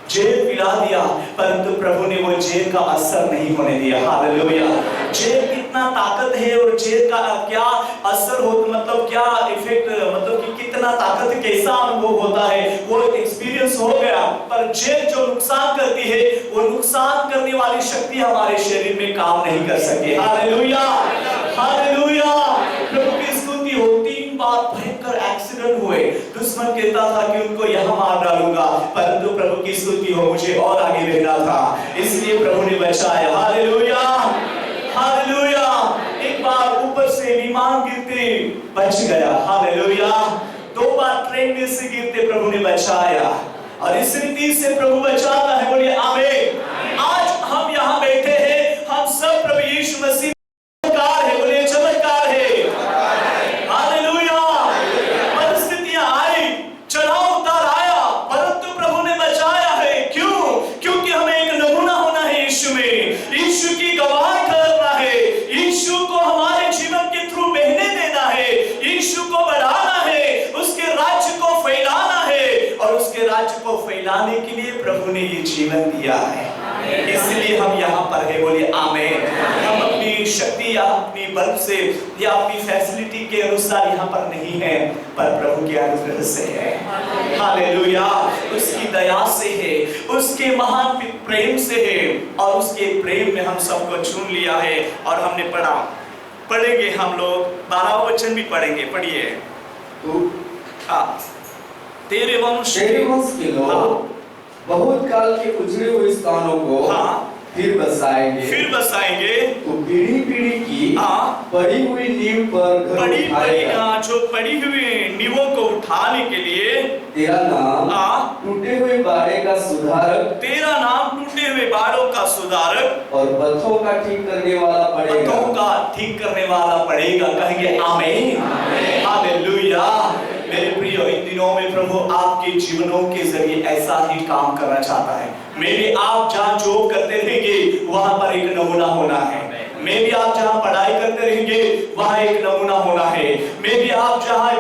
जेल पिला दिया, परंतु प्रभु ने वो जेल का असर नहीं होने दिया। हालेलुया। जेल कितना ताकत है और जेल का क्या असर हो, मतलब क्या इफेक्ट, मतलब कि कितना ताकत, कैसा अनुभव होता है, वो एक्सपीरियंस हो गया। पर जेल जो नुकसान करती है, वो नुकसान करने वाली शक्ति हमारे शरीर में काम नहीं कर सकती। Hallelujah, hallelujah. प्रभु की स्तुति हो। 3 बार भयंकर एक्सीडेंट हुए, दुश्मन कहता था कि उनको यहाँ मार डालूंगा, परंतु प्रभु की स्तुति हो, मुझे और आगे रहना था, इसलिए प्रभु ने बचाया। Hallelujah, hallelujah. एक बार ऊपर से विमान गिरते बच गया। हालेलुया। 2 बार ट्रेन में से गिरते प्रभु ने बचाया, और इस रीति से प्रभु बचाता है। बोलिए आमीन। आज हम यहाँ बैठे हैं, हम सब प्रभु यीशु मसीह चमत्कार है। बोलिए चमत्कार है। हालेलुया। परिस्थितियां आई, चढ़ाव उतार आया, परंतु प्रभु ने बचाया है। क्यों? क्योंकि हमें एक नमूना होना है यीशु में, यीशु की गवाही करना है, यीशु को हमारे जीवन के थ्रू बहने देना है, यीशु को बढ़ाना है, उसके राज्य को फैलाना है, और उसके राज्य को फैलाने के लिए प्रभु ने ये जीवन दिया है। इसलिए हम यहाँ पर है। बोलिए आमीन। हम अपनी शक्ति या अपनी बल से या अपनी फैसिलिटी के अनुसार यहाँ पर नहीं है, पर प्रभु के अनुग्रह से है। हालेलुया। उसकी दया से है, उसके महान प्रेम से है, और उसके प्रेम में हम सबको चुन लिया है। और हमने पढ़ेंगे हम लोग 12 वचन भी पढ़ेंगे। पढ़िए। तेरे वंश के लोग बहुत काल के उजड़े हुए स्थानों को फिर बसाएंगे। तो पीढ़ी की पड़ी हुई नींव पर जो पड़ी हुई नींवों को उठाने के लिए तेरा नाम टूटे हुए बाड़े का सुधारक, तेरा नाम टूटे हुए बाड़ों का सुधारक और पत्थरों का ठीक करने वाला पड़ेगा, पत्थरों का ठीक करने वाला पड़ेगा। कहेंगे आमीन। हालेलुया। मेरे प्रियो, इन दिनों में प्रभु आपके जीवनों के जरिए ऐसा ही काम करना चाहता है। मेरे आप जहाँ जॉब करते रहेंगे वहां पर एक नमूना होना है। मे भी आप जहाँ पढ़ाई करते रहेंगे वहां एक नमूना होना है। मे भी आप जहाँ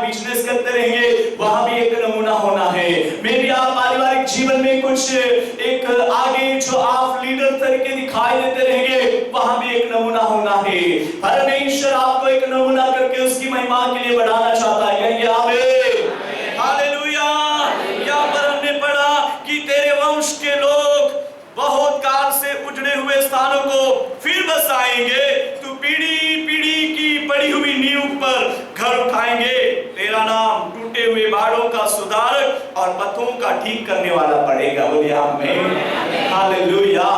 करते रहेंगे, वहां भी एक नमूना होना है। मे भी आप पारिवारिक जीवन में कुछ एक आगे जो आप लीडर तरीके दिखाई देते रहेंगे, वहां भी एक नमूना होना है। परमेश्वर आपको एक नमूना करके उसकी महिमा के लिए बढ़ाना चाहता है। कहेंगे आमीन, हालेलुया। यहाँ पर हमने पढ़ा कि तेरे वंश के लोग बहुत काल से उजड़े हुए स्थानों को फिर बसाएंगे, तू पीढ़ी पीढ़ी की पड़ी हुई नींव पर घर उठाएंगे। तेरा नाम टूटे हुए बाड़ों का सुधारक और पथों का ठीक करने वाला पड़ेगा। बोलिए आमीन, हालेलुया।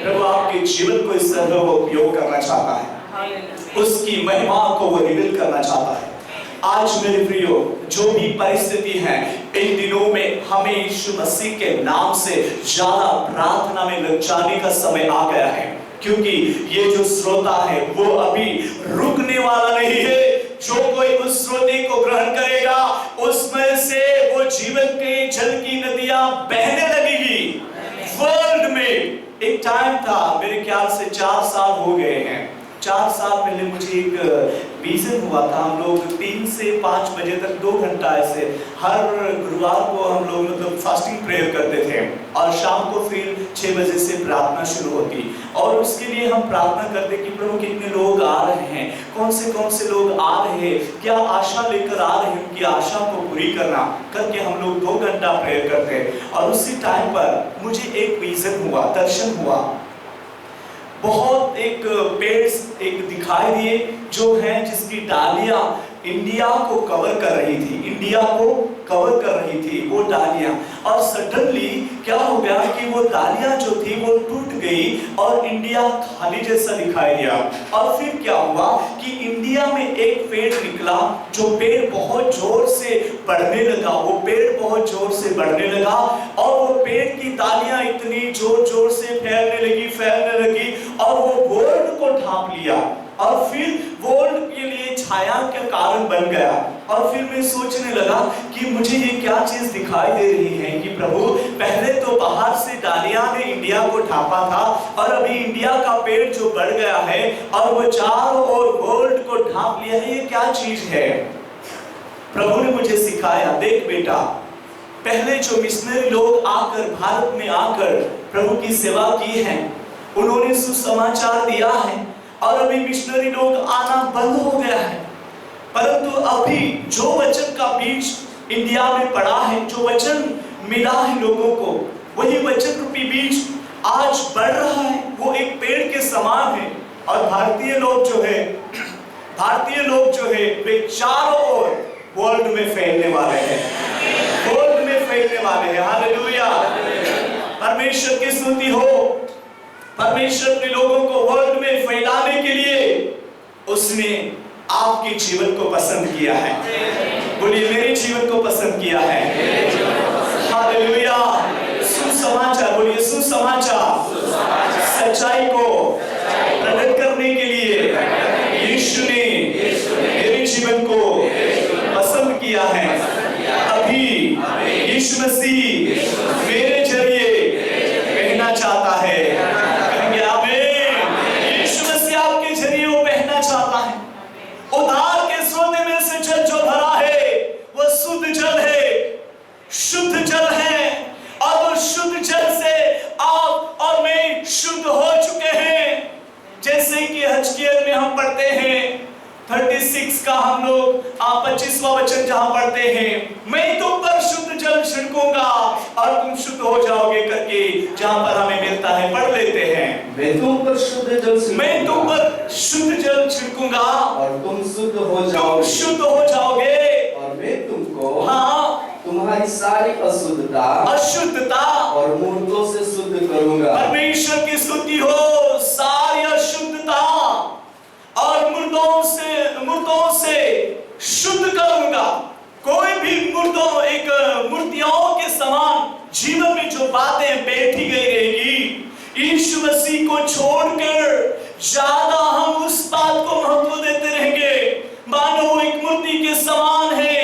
प्रभु आपके जीवन को इस तरह वो उपयोग करना चाहता है, उसकी महिमा को वो रिवील करना चाहता है। आज मेरे प्रियो, जो भी परिस्थिति है, इन दिनों में हमें यीशु मसीह के नाम से ज्यादा प्रार्थना में लग जाने का समय आ गया है, क्योंकि ये जो श्रोता है वो अभी रुकने वाला नहीं है। जो कोई उस श्रोते को ग्रहण करेगा, उसमें से वो जीवन के जल की नदियां बहने लगेगी। वर्ल्ड में एक टाइम था, मेरे ख्याल से 4 साल हो गए हैं, 4 साल पहले मुझे एक विजन हुआ था। हम लोग 3 से 5 बजे तक 2 घंटा ऐसे हर गुरुवार को हम लोग मतलब फास्टिंग प्रेयर करते थे, और शाम को फिर 6 बजे से प्रार्थना शुरू होती। और उसके लिए हम प्रार्थना करते कि प्रभु कितने लोग आ रहे हैं, कौन से लोग आ रहे हैं, क्या आशा लेकर आ रहे हैं, उनकी आशा को पूरी करना करके हम लोग 2 घंटा प्रेयर करते। और उसी टाइम पर मुझे एक विजन हुआ, दर्शन हुआ। बहुत एक पेड़ एक दिखाई दिए जो है जिसकी डालियां इंडिया को कवर कर रही थी, इंडिया को कवर कर रही थी वो डालियां। और सडनली क्या हो गया कि वो डालियां जो थी वो टूट गई और इंडिया खाली जैसा दिखाई दिया। और फिर क्या हुआ कि इंडिया में एक पेड़ निकला, जो पेड़ बहुत जोर से बढ़ने लगा, वो पेड़ बहुत जोर से बढ़ने लगा, और वो पेड़ की डालियां इतनी जोर जोर से फैलने लगी और वो वर्ल्ड को ढांप लिया, और फिर वर्ल्ड के लिए छाया का कारण बन गया। और फिर मैं सोचने लगा कि मुझे ये क्या चीज दिखाई दे रही है कि प्रभु पहले तो बाहर से डालियां ने इंडिया को ढांपा था, और अभी इंडिया का पेड़ जो बढ़ गया है और वो चारों ओर वर्ल्ड को ढांप लिया है, ये क्या चीज है? प्रभु ने मुझे सिखाया, देख बेटा, पहले जो मिशनरी लोग आकर भारत में आकर प्रभु की सेवा की है, उन्होंने सुसमाचार दिया है, और अभी मिशनरी लोग आना बंद हो गया है। परंतु अभी जो वचन का बीज इंडिया में पड़ा है, जो वचन मिला है लोगों को, वही वचन रूपी बीज आज बढ़ रहा है, वो एक पेड़ के समान है। और भारतीय लोग जो है वे चारों ओर वर्ल्ड में फैलने वाले हैं, वर्ल्ड में फैलने वाले हैं। हालेलुया, परमेश्वर की स्तुति हो। परमेश्वर ने लोगों को वर्ल्ड में फैलाने के लिए उसने आपके जीवन को पसंद किया है। बोलिए, मेरे जीवन को पसंद किया है। हालेलुया, सुसमाचार, बोलिए सुसमाचार, सच्चाई को प्रकट करने के लिए यीशु ने मेरे जीवन को पसंद किया है। अभी यीशु मसीह मेरे जरिए कहना चाहता है। उधार के सोने में से जल जो भरा है वो शुद्ध जल है, शुद्ध जल है, और वो शुद्ध जल से आप और मैं शुद्ध हो चुके हैं। जैसे कि हजकियत में हम पढ़ते हैं 36 का हम लोग 25वां वचन जहां पढ़ते हैं, मैं तुम पर शुद्ध जल छिड़कूंगा और तुम शुद्ध हो जाओगे करके जहां पर हमें मिलता है, पढ़ लेते हैं। मैं तुम पर शुद्ध जल छिड़कूंगा और तुम शुद्ध हो जाओगे, और मैं तुमको तुम्हारी सारी अशुद्धता और मूर्तों से शुद्ध करूंगा। परमेश्वर की स्तुति हो। सारी अशुद्धता और मूर्तों से शुद्ध करूंगा। कोई भी मूर्तियों के समान जीवन में जो बातें बैठी गई रहेगी, यीशु मसीह को छोड़कर ज्यादा हम उस बात को महत्व देते रहेंगे, मानो एक मूर्ति के समान है,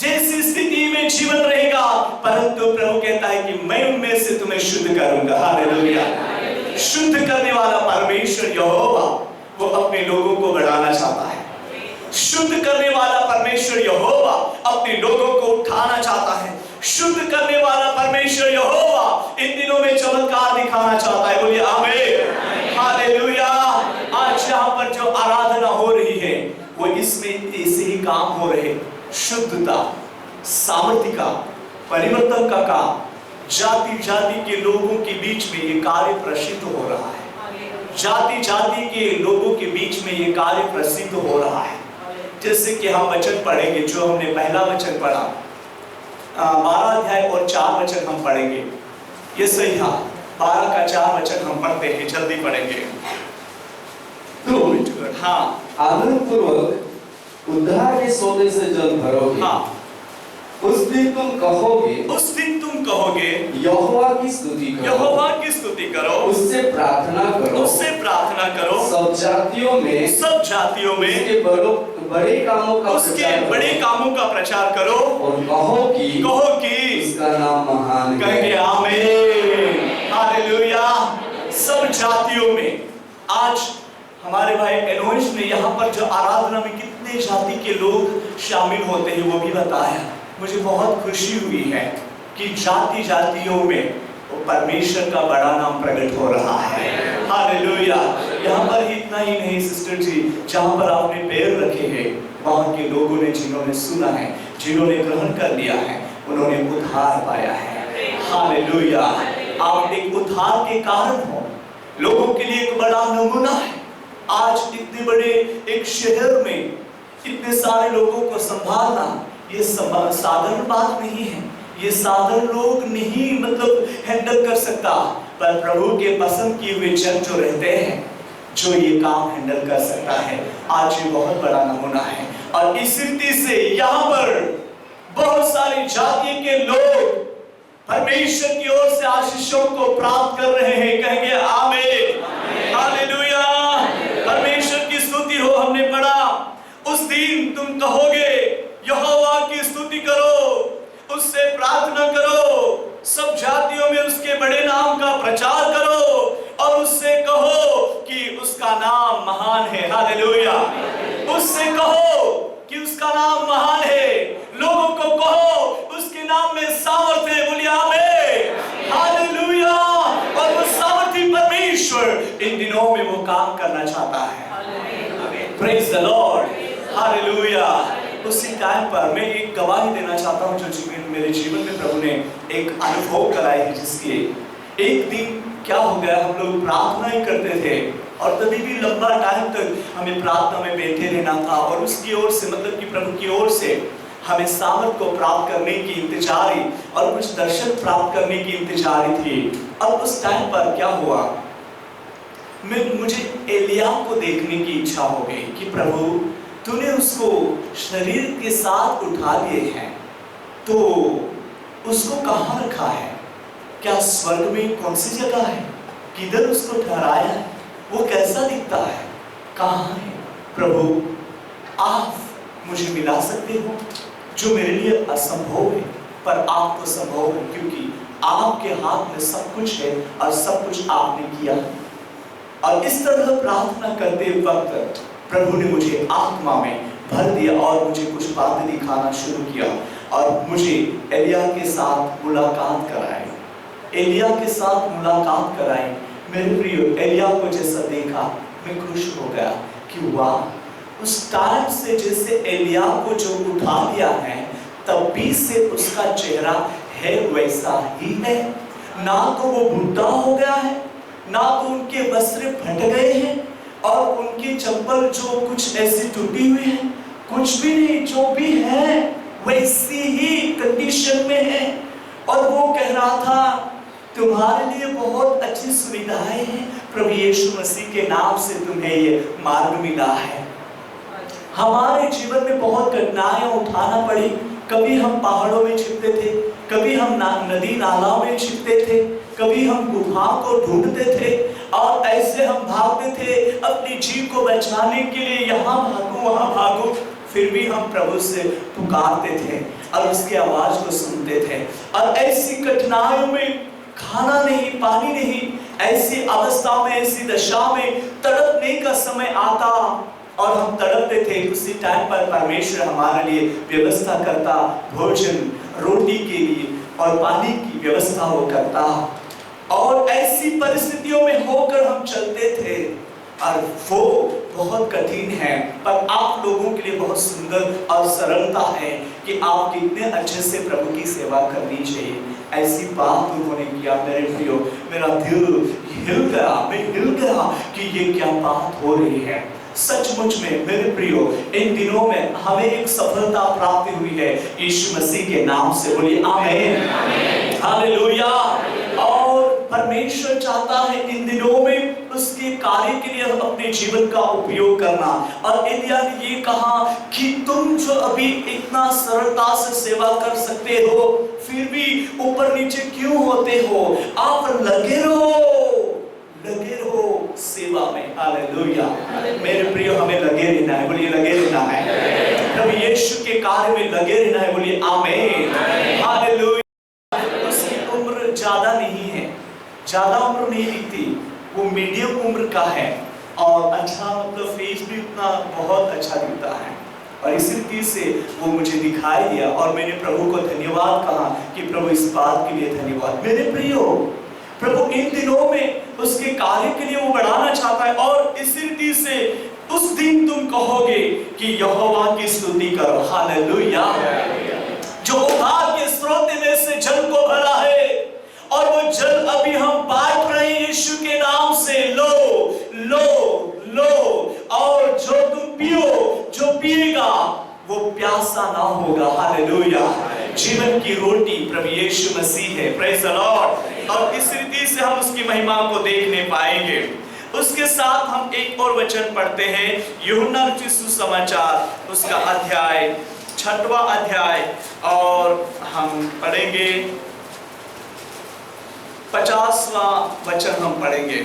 जैसी स्थिति में जीवन रहेगा। परंतु प्रभु कहता है कि मैं उनमें से तुम्हें शुद्ध करूंगा। हालेलुया, शुद्ध करने वाला परमेश्वर यहोवा वो अपने लोगों को बढ़ाना चाहता है, शुद्ध करने वाला परमेश्वर यहोवा अपने लोगों को उठाना चाहता है। शुद्ध करने वाला परमेश्वर यहोवा इन दिनों में चमत्कार दिखाना चाहता है। बोलिए आमीन, हालेलुया। आज यहाँ पर जो आराधना हो रही है वो इसमें ऐसे ही काम हो रहे, शुद्धता, सामर्थ्य का, परिवर्तन का काम, जाति जाति के लोगों के बीच में ये कार्य प्रसिद्ध हो रहा है। जाति जाति के लोगों के बीच में ये कार्य प्रसिद्ध हो रहा है। जैसे कि हम वचन पढ़ेंगे, जो हमने पहला वचन पढ़ा, 12 अध्याय और 4 वचन हम पढ़ेंगे। ये सही है, 12 का 4 वचन हम पढ़ते हैं, जल्दी पढ़ेंगे। हाँ, आनंद पूर्वक उद्धार के सोते से जल भरोगे। हाँ, उस दिन तुम कहोगे, यहोवा की स्तुति करो, यहोवा की स्तुति करो, उससे प्रार्थना करो, उससे प्रार्थना करो, सब जातियों में उसके बड़े कामों का प्रचार करो, और कहो कि उसका नाम महान है। कहेंगे आमीन, हालेलुया। सब जातियों में, आज हमारे भाई एनोइश ने यहाँ पर जो आराधना में कितने जाति के लोग शामिल होते हैं वो भी बताया। मुझे बहुत खुशी हुई है कि जाति जातियों में वो परमेश्वर का बड़ा नाम प्रकट हो रहा है। हालेलुया। यहाँ पर ही इतना ही नहीं सिस्टर जी, जहाँ पर आपने पैर रखे हैं वहाँ के लोगों ने, जिन्होंने सुना है, जिन्होंने ग्रहण कर लिया है, उन्होंने उद्धार पाया है। हालेलुया। आप एक उद्धार के कारण हो, लोगों के लिए एक बड़ा नमूना है। आज इतने बड़े एक शहर में इतने सारे लोगों को संभालना ये साधारण बात नहीं है। ये साधारण लोग नहीं हैंडल कर सकता, पर प्रभु के पसंद किए हुए जन जो रहते हैं, जो ये काम हैंडल कर सकता है। आज ये बहुत बड़ा नमूना है। और इस रीति से यहाँ पर बहुत सारी जाति के लोग परमेश्वर की ओर से आशीषों को प्राप्त कर रहे हैं। कहेंगे आमीन, हालेलुया। परमेश्वर की स्तुति हो। हमने पढ़ा, उस दिन तुम कहोगे यहोवा की स्तुति करो, उससे प्रार्थना करो, सब जातियों में उसके बड़े नाम का प्रचार करो और उससे कहो कि उसका नाम महान है। हालेलुया। उससे कहो कि उसका नाम महान है। लोगों को कहो उसके नाम में सामर्थ्य है। बोलिए आमीन, हालेलुया। और वो सामर्थ्य परमेश्वर इन दिनों में वो काम करना चाहता है। Praise the Lord, hallelujah. उसी टाइम पर मैं एक गवाही देना चाहता हूँ जो मेरे जीवन में प्रभु ने एक अनुभव कराया है, जिसके एक दिन क्या हो गया, हम लोग प्रार्थना ही करते थे और तभी भी लंबा टाइम तक हमें प्रार्थना में बैठे रहना था और उसकी ओर से कि प्रभु की ओर से हमें सामर्थ को प्राप्त करने की इंतजारी और कुछ दर्शन प्राप्त करने की इंतजारी थी। अब उस टाइम पर क्या हुआ, मुझे एलिया को देखने की इच्छा हो गई कि प्रभु तूने उसको शरीर के साथ उठा लिए हैं, तो उसको कहाँ रखा है? क्या स्वर्ग में कौन सी जगह है? किधर उसको ठहराया है? वो कैसा दिखता है? कहाँ है? प्रभु आप मुझे मिला सकते हो, जो मेरे लिए असंभव है पर आप तो संभव है, क्योंकि आपके हाथ में सब कुछ है और सब कुछ आपने किया। और इस तरह प्रार्थना करते वक्त प्रभु ने मुझे आत्मा में भर दिया और मुझे कुछ बातें दिखाना शुरू किया और मुझे एलिया के साथ मुलाकात कराई। एलिया के साथ मुलाकात कराई। मेरे प्रियो, एलिया को जैसा देखा मैं खुश हो गया कि वाह, उस टाइम से जैसे एलिया को जो उठा लिया है तब भी से उसका चेहरा है वैसा ही है। ना तो वो बुढ़ा हो गया है, ना तो उनके वस्त्र फट गए हैं और उनकी चप्पल जो कुछ ऐसी टूटी हुई है, कुछ भी नहीं, जो भी है वैसी ही कंडीशन में है। और वो कह रहा था तुम्हारे लिए बहुत अच्छी सुविधाएं हैं, प्रभु यीशु मसीह के नाम से तुम्हें ये मार्ग मिला है। हमारे जीवन में बहुत कठिनाइयां उठाना पड़ी। कभी हम पहाड़ों में छिपते थे, कभी हम नदी नाला में छिपते थे, कभी हम गुफाओं को ढूंढते थे और ऐसे हम भागते थे अपनी जीव को बचाने के लिए, यहाँ भागो वहाँ भागो। फिर भी हम प्रभु से पुकारते थे और उसकी आवाज को सुनते थे। और ऐसी कठिनाइयों में, खाना नहीं, पानी नहीं, ऐसी अवस्था में, ऐसी दशा में तड़पने का समय आता और हम तड़पते थे, उसी टाइम पर परमेश्वर हमारे लिए व्यवस्था करता, भोजन, रोटी के लिए और पानी की व्यवस्था वो करता। और ऐसी परिस्थितियों में होकर हम चलते थे, और वो बहुत कठिन है, पर आप लोगों के लिए बहुत सुंदर और सरलता है कि आप कितने अच्छे से प्रभु की सेवा करनी चाहिए। ऐसी बात उन्होंने किया मेरे प्रियो, मेरा दिल हिल गया, मैं हिल गया कि ये क्या बात हो रही है। सचमुच में मेरे प्रियो, इन दिनों में हमें एक सफलता प्राप्त हुई है यीशु मसीह के नाम से। बोलिए आमीन, हालेलुया। और परमेश्वर चाहता है इन दिनों में उसके कार्य के लिए अपने जीवन का उपयोग करना। और एलिया ने ये कहा कि तुम जो अभी इतना सरलता से सेवा कर सकते हो, फिर भी ऊपर नीचे क्यों होते हो? आप लगे रहो सेवा में। हालेलुया। मेरे प्रियो, हमें लगे रहना है। बोलिए लगे रहना है, प्रभु यीशु के कार्य में लगे रहना है। बोलिए आमीन, हालेलुया। उसकी उम्र ज्यादा नहीं है, ज्यादा उम्र नहीं दिखती, वो मीडियम उम्र का है, और अच्छा मतलब फेस भी उतना बहुत अच्छा दिखता है। और इसी रीति से वो मुझे दिखाई दिया, और मैंने प्रभु को धन्यवाद कहा कि प्रभु इस बात के लिए धन्यवाद। मेरे प्रियो, प्रभु इन दिनों में उसके कार्य के लिए वो बढ़ाना चाहता है। और इसी रीति से उस दिन तुम कहोगे कि यहोवा की स्तुति करो। हालेलुया। जो उद्धार के स्रोत में से जल को भरा है, और वो जल अभी हम बांट रहे हैं यीशु के नाम से। लो, और जो तुम पियो, जो पिएगा वो प्यासा ना होगा। हालेलुया। जीवन की रोटी प्रभु यीशु मसीह है। Praise the Lord. और इस रीति से हम उसकी महिमा को देखने पाएंगे। उसके साथ हम एक और वचन पढ़ते हैं, यूहन्ना रचित सुसमाचार उसका अध्याय 6वां अध्याय, और हम पढ़ेंगे 50वां वचन हम पढ़ेंगे।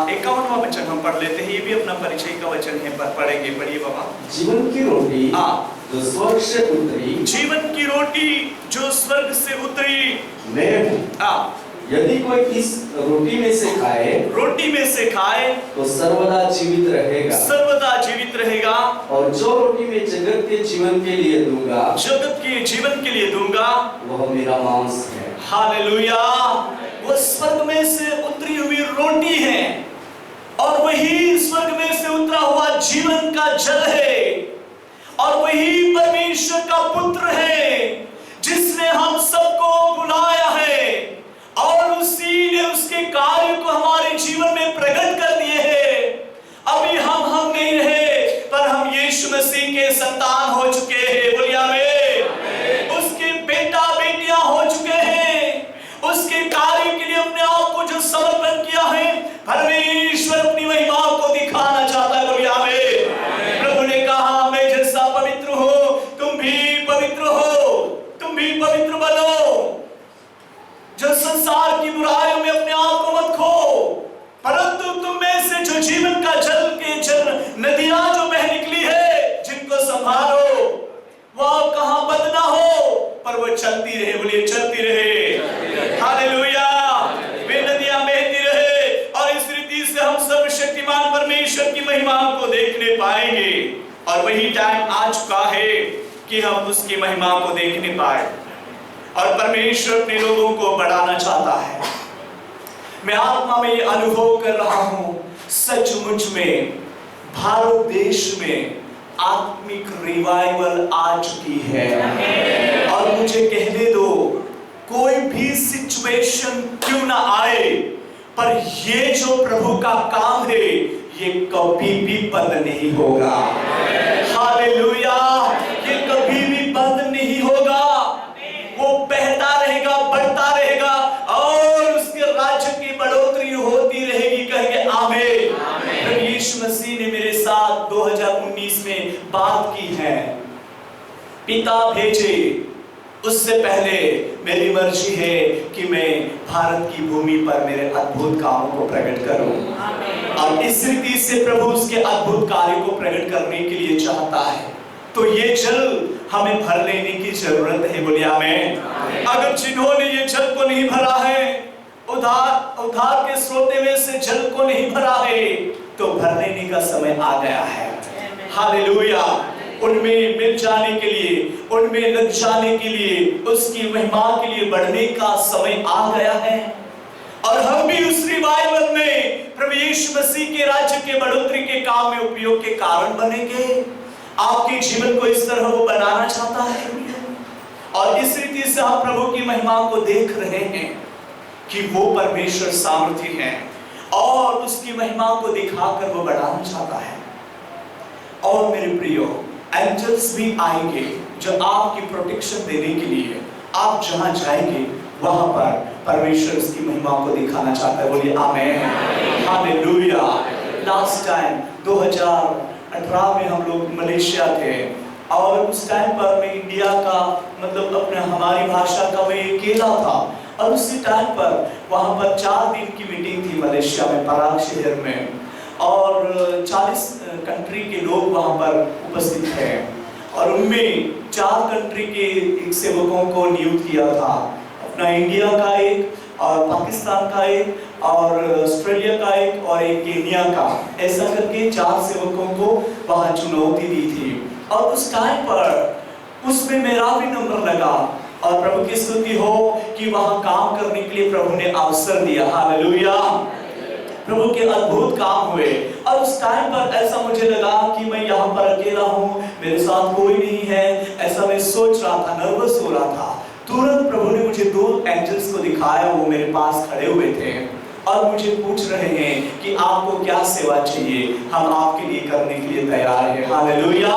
51वां वचन हम पढ़ लेते हैं, ये भी अपना परिचय का वचन है, पर पढ़ेंगे। पढ़िए बाबा। जीवन की रोटी जो स्वर्ग से उतरी, जीवन की रोटी जो स्वर्ग से उतरी मैं हूँ। यदि कोई इस रोटी में से खाए तो सर्वदा जीवित रहेगा। और जो रोटी मैं जगत के जीवन के लिए दूंगा, वह मेरा मांस है। हालेलुया। वो स्वर्ग में से उतरी हुई रोटी है, और वही स्वर्ग में से उतरा हुआ जीवन का जल है, और वही परमेश्वर का पुत्र है जिसने हम सबको बुलाया है, और उसी ने उसके कार्य को हमारे जीवन में प्रकट कर दिए हैं। अभी हम नहीं रहे, पर हम यीशु मसीह के संतान हो चुके हैं। बोलिए आमीन। उसके बेटा बेटियां हो चुके हैं। उसके कार्य के लिए अपने आप को जो समर्पण किया है, परमेश्वर अपनी महिमा को दिखाना चाहता है। बोलिए आमीन। प्रभु ने कहा, मैं जैसा पवित्र हूं, तुम भी पवित्र हो, तुम भी पवित्र बनो। जो संसार की बुराइयों में अपने आप को मत खो, परंतु तुम में से जो जीवन का जल नदियां जो बह निकली है, जिनको संभालो, वह कहां बंद ना हो, पर वो चलती रहे। बोलिए चलती रहे। हालेलुया। वे नदियां बहती रहे, और इस रीति से हम सर्वशक्तिमान परमेश्वर की महिमा को देखने पाएंगे। और वही टाइम आ चुका है कि हम उसकी महिमा को देखने पाए, और परमेश्वर अपने लोगों को बढ़ाना चाहता है। मैं आत्मा में ये अनुभव कर रहा हूं, सचमुच में भारत देश में आत्मिक रिवाइवल आ चुकी है। और मुझे कहने दो, कोई भी सिचुएशन क्यों ना आए, पर ये जो प्रभु का काम है, ये कभी भी बंद नहीं होगा। हालेलुया। ये कभी भी बंद नहीं होगा, वो बहता रहेगा, बढ़ता रहेगा, और उसके राज्य की बढ़ोतरी होती रहेगी। कहेंगे आमीन। यीशु मसीह ने मेरे साथ 2019 में बात की है, पिता भेजे, उससे पहले मेरी मर्जी है कि मैं भारत की भूमि पर मेरे अद्भुत कामों को प्रकट करूं। और इस रीति से प्रभु उसके अद्भुत कार्य को प्रकट करने के लिए चाहता है। तो ये जल हमें भर लेने की जरूरत है। बोलिए आमीन। अगर जिन्होंने ये जल को नहीं भरा है, उद्धार के स्रोत में से जल को नहीं भरा है, तो भर लेने का समय आ गया है। हालेलुया। उनमें मिल जाने के लिए, उनमें लग जाने के लिए, उसकी महिमा के लिए बढ़ने का समय आ गया है। और हम भी उस रिवाइवल में प्रभु यीशु मसीह के राज्य के बढ़ोतरी के काम में उपयोग के कारण बनेंगे। आपके जीवन को इस तरह वो बनाना चाहता है, और इस रीति से हम प्रभु की महिमा को देख रहे हैं कि वो परमेश्वर सामर्थी है और उसकी महिमा को दिखाकर वो बढ़ाना चाहता है। और मेरे प्रियो, एंजल्स भी आएंगे जो आपकी प्रोटेक्शन देने के लिए, आप जहां जाएंगे वहां पर परमेश्वर उसकी महिमा को दिखाना चाहता है। बोलिए आमीन, हालेलुया। लास्ट टाइम 2018 में हम लोग मलेशिया थे, और उस टाइम पर मैं इंडिया का मतलब अपने हमारी भाषा का मैं अकेला था, और उसी टाइम पर वहाँ पर 4 दिन की मीटिंग थी मलेशिया में, पराग शहर में, और 40 कंट्री के लोग वहाँ पर उपस्थित थे, और उनमें 4 कंट्री के एक सेवकों को नियुक्त किया था, अपना इंडिया का एक, और पाकिस्तान का एक, और ऑस्ट्रेलिया का एक, और एक केन्या का, ऐसा करके 4 सेवकों को वहाँ चुनौती दी थी। और उस टाइम पर उसमें मेरा भी नंबर लगा, और प्रभु की स्तुति हो कि वहां काम करने के लिए प्रभु ने अवसर दिया। हालेलुया। प्रभु के अद्भुत काम हुए, और उस टाइम पर ऐसा मुझे लगा कि मैं यहाँ पर अकेला हूँ, मेरे साथ कोई नहीं है, ऐसा मैं सोच रहा था, नर्वस हो रहा था। तुरंत प्रभु ने मुझे 2 एंजल्स को दिखाया, वो मेरे पास खड़े हुए थे और मुझे पूछ रहे हैं कि आपको क्या सेवा चाहिए, हम आपके लिए करने के लिए तैयार हैं। हालेलुया।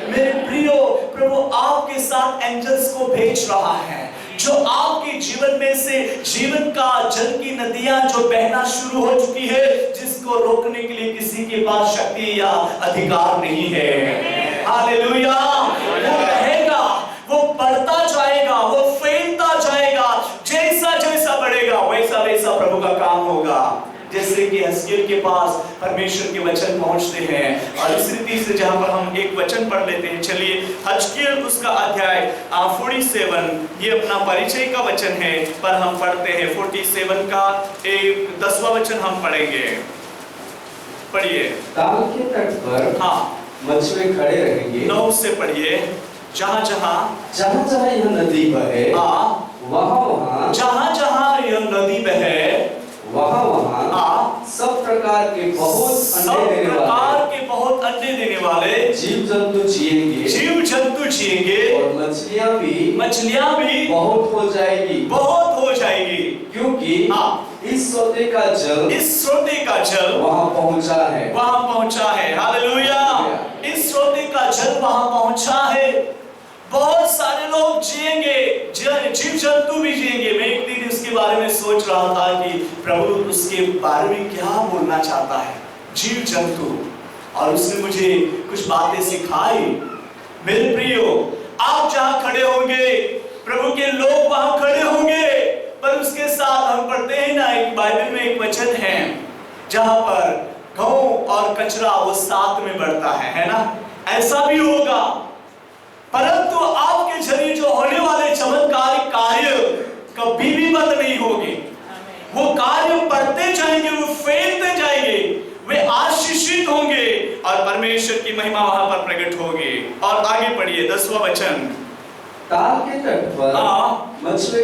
मेरे प्रियो, प्रभु आपके साथ एंजल्स को भेज रहा है, जो आपके जीवन में से जीवन का जल की नदियां जो बहना शुरू हो चुकी है, जिसको रोकने के लिए किसी के पास शक्ति या अधिकार नहीं है। हालेलुया। वो बहेगा, वो बढ़ता जाएगा, वो फैलता जाएगा, जैसा जैसा बढ़ेगा वैसा वैसा प्रभु का काम होगा। जैसे कि हिजकिय्याह के पास परमेश्वर के वचन पहुंचते हैं, और इस रीति से जहां पर हम एक वचन पढ़ लेते हैं। चलिए हिजकिय्याह उसका अध्याय 47, ये अपना परिचय का वचन है, पर हम पढ़ते हैं 47 का एक 10वां वचन हम पढ़ेंगे। पढ़िए। ताल के तट पर हाँ, मछुए खड़े रहेंगे। 9 से पढ़िए। जहां जहां यह नदी बहे, हाँ, वहाँ जहां यह नदी बहे, वहाँ सब प्रकार के बहुत अंडे देने वाले जीव जंतु जिएंगे, और मछलियां भी बहुत हो जाएगी, क्योंकि इस सोते का जल वहाँ पहुंचा है। हालेलुया। इस सोते का जल वहाँ पहुंचा है। बहुत सारे लोग जिएंगे, जीव जंतु भी जिएंगे। मैं एक दिन इसके बारे में सोच रहा था कि प्रभु उसके बारे में क्या बोलना चाहता है, जीव जंतु, और उसने मुझे कुछ बातें सिखाई। मेरे प्रियो, आप जहां खड़े होंगे, प्रभु के लोग वहां खड़े होंगे, पर उसके साथ हम पढ़ते हैं ना, एक बाइबल में एक वचन है जहां पर घाव और कचरा वो साथ में बढ़ता है ना। ऐसा भी होगा, परंतु आपके जरिए जो होने वाले चमत्कारिक कार्य कभी भी बंद नहीं होंगे। वो कार्य बढ़ते जाएंगे, वो फैलते जाएंगे, वे आशीषित होंगे, और परमेश्वर की महिमा वहां पर प्रकट होगी। और आगे पढ़िए 10वां वचन। ताल के तट पर मछुए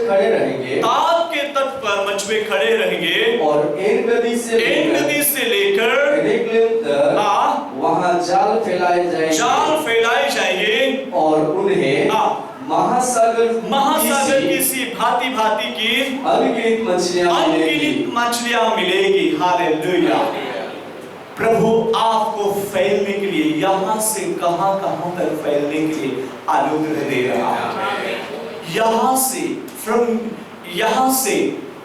खड़े रहेंगे, और एक नदी से लेकर वहाँ जाल फैलाए जाएंगे, और उन्हें महासागर की सी भांति की अनगिनत मछलियां मिलेगी। हालेलुया। प्रभु आपको फैलने के लिए, यहाँ से कहां तक फैलने के लिए अनुग्रह दे रहा है। यहाँ से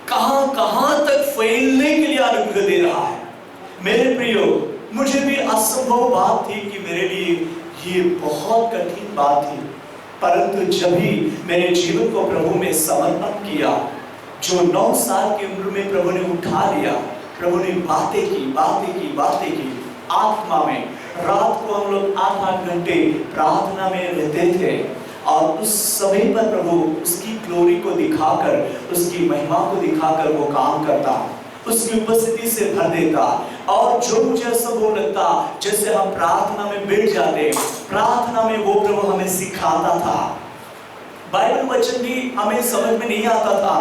कहां तक फैलने के लिए अनुग्रह दे रहा है। मेरे प्रियो, मुझे भी असंभव बात थी कि मेरे लिए ये बहुत कठिन बात थी, परंतु जब भी मेरे जीवन को प्रभु में समर्पण किया, जो 9 साल की उम्र में प्रभु ने उठा लिया, प्रभु ने बातें की आत्मा में। रात को हम लोग 8-8 घंटे प्रार्थना में रहते थे, और उस समय पर प्रभु उसकी ग्लोरी को दिखाकर, उसकी महिमा को दिखाकर वो काम करता, उसकी उपस्थिति से भर देता। और जो मुझे ऐसा वो लगता जैसे हम प्रार्थना में बैठ जाते, प्रार्थना में वो प्रभु हमें सिखाता था। बाइबल वचन भी हमें समझ में नहीं आता था,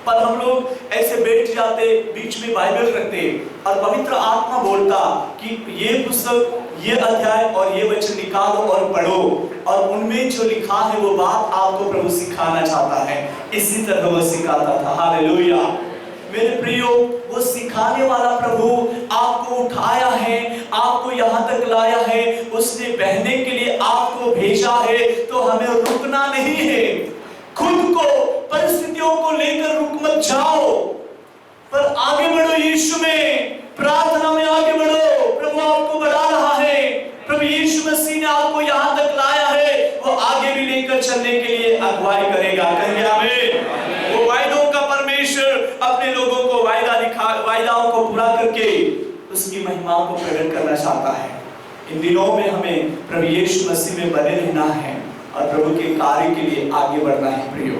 पर हम लोग ऐसे बैठ जाते, बीच में बाइबल रखते और पवित्र आत्मा बोलता कि ये पुस्तक, ये अध्याय और ये वचन निकालो और पढ़ो, और उनमें जो लिखा है वो बात आपको प्रभु सिखाना चाहता है। इसी तरह वो सिखाता था। हालेलुया। मेरे प्रियो, वो सिखाने वाला प्रभु आपको उठाया है, आपको यहाँ तक लाया है, उसने बहने के लिए आपको भेजा है, तो हमें रुकना नहीं है। खुद को, परिस्थितियों को लेकर रुक मत जाओ, पर आगे बढ़ो यीशु में, प्रार्थना में आगे बढ़ो। प्रभु आपको बढ़ा रहा है, प्रभु यीशु मसीह ने आपको यहाँ तक लाया है, वो आगे भी लेकर चलने के लिए अगुवाई करेगा। कहेंगे आमीन। वो वायदों का परमेश्वर अपने लोगों को वायदाओं को पूरा करके उसकी महिमा को प्रकट करना चाहता है। इन दिनों में हमें प्रभु यीशु मसीह में बने रहना है और प्रभु के कार्य के लिए आगे बढ़ना है। प्रियो,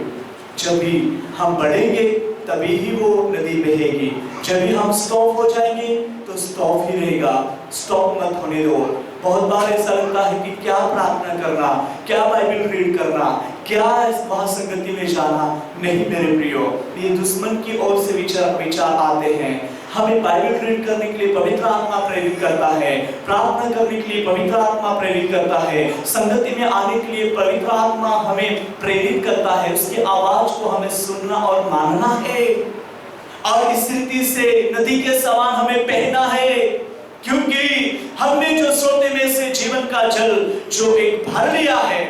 जब भी हम बढ़ेंगे तभी ही वो नदी बहेगी। जब भी हम स्टॉप हो जाएंगे तो स्टॉप ही रहेगा, स्टॉप मत होने दो। बहुत बार ऐसा लगता है कि क्या प्रार्थना करना, क्या बाइबल रीड करना, क्या इस महासंगति में जाना। नहीं मेरे प्रियो, ये दुश्मन की ओर से विचार आते हैं। हमें बाइबल रीड करने के लिए पवित्र आत्मा प्रेरित करता है, प्रार्थना करने के लिए पवित्र आत्मा प्रेरित करता है, संगति में आने के लिए पवित्र आत्मा हमें प्रेरित करता है। उसकी आवाज को हमें सुनना और मानना है, और इस रीति से नदी के समान हमें बहना है, क्योंकि हमने जो सोते में से जीवन का जल जो एक भर लिया है,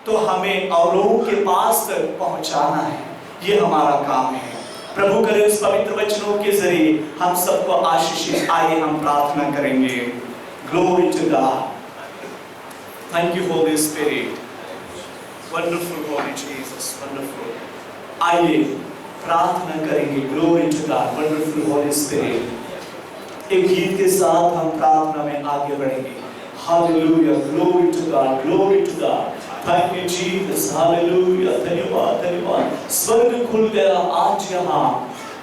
तो हमें औरों के पास तक पहुंचाना है। ये हमारा काम है। प्रभु करे उस पवित्र वचनों के जरिए हम सबको आशीषित। आइए हम प्रार्थना करेंगे। Glory to God. Thank you holy spirit, wonderful holy Jesus, wonderful. आइए प्रार्थना करेंगे। Glory to God, wonderful holy spirit. एक गीत के साथ हम प्रार्थना में आगे बढ़ेंगे। Hallelujah, glory to God, glory to God. Thank you Jesus, hallelujah, धन्यवाद धन्यवाद। स्वर्ग खुल गया आज यहाँ,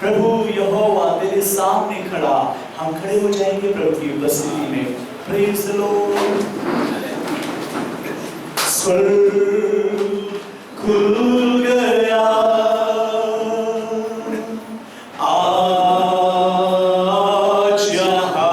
प्रभु यहोवा तेरे सामने खड़ा। हम खड़े हो जाएंगे प्रभु की उपस्थिति में। Praise the Lord. स्वर्ग खुल गया आज यहाँ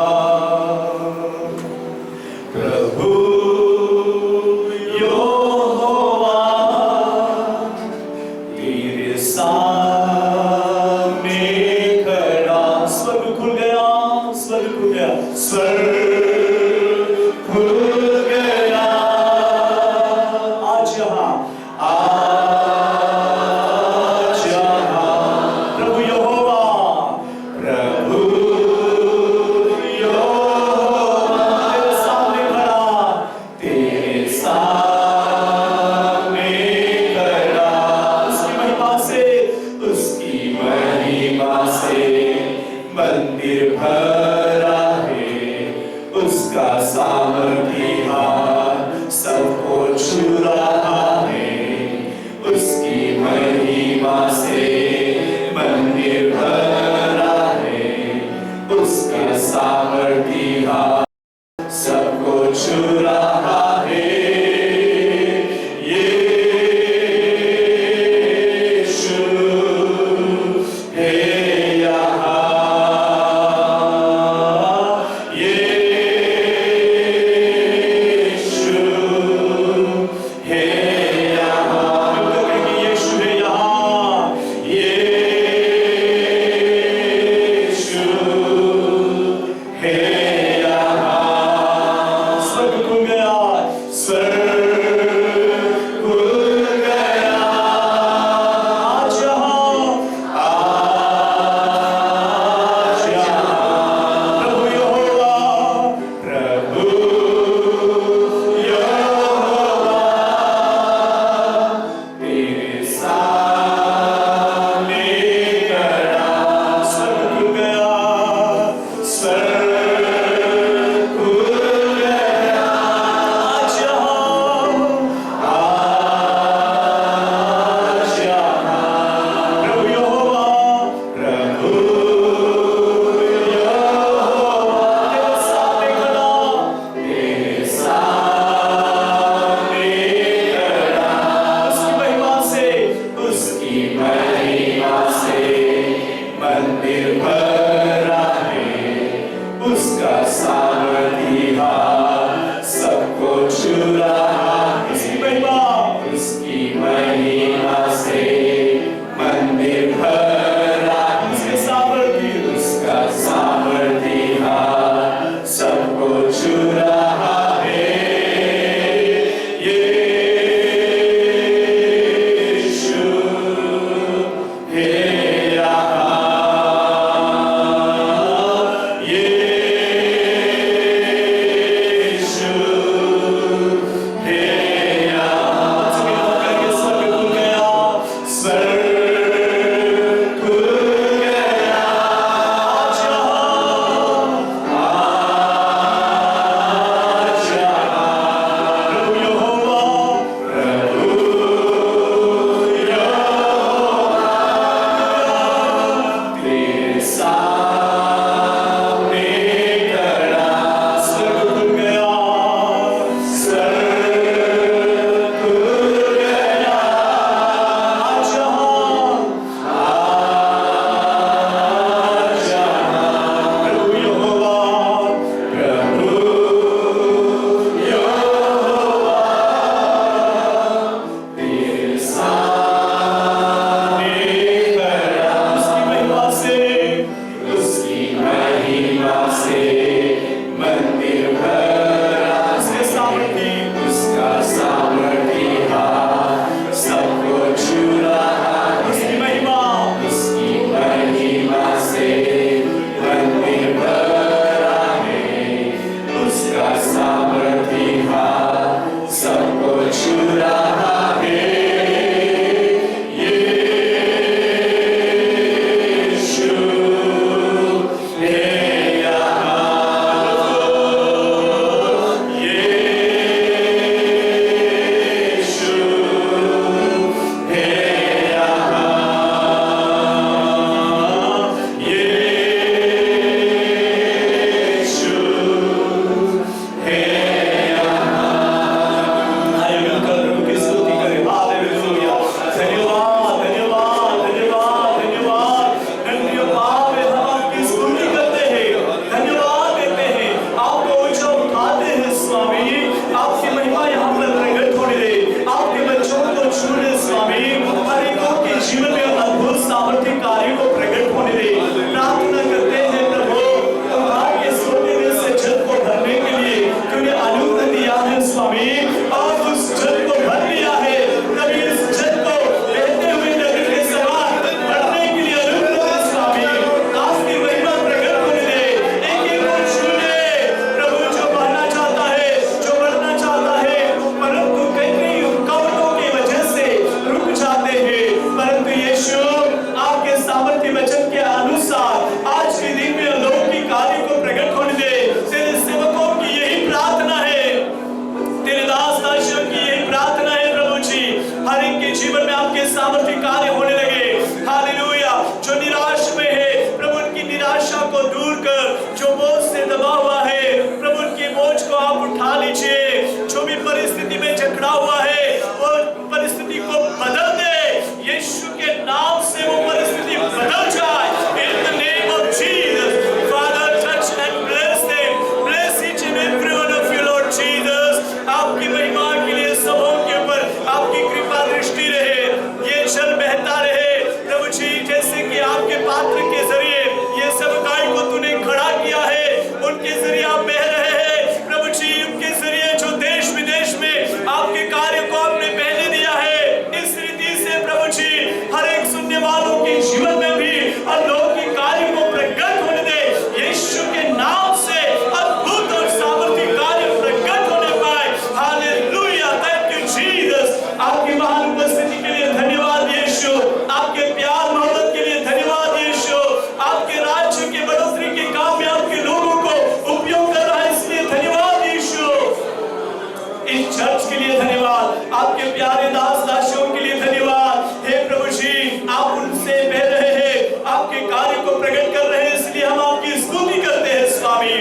आपके प्यारे दास दासियों के लिए धन्यवाद। हे प्रभु जी, आप उनसे बह रहे हैं, आपके कार्य को प्रकट कर रहे हैं, इसलिए हम आपकी स्तुति करते हैं स्वामी।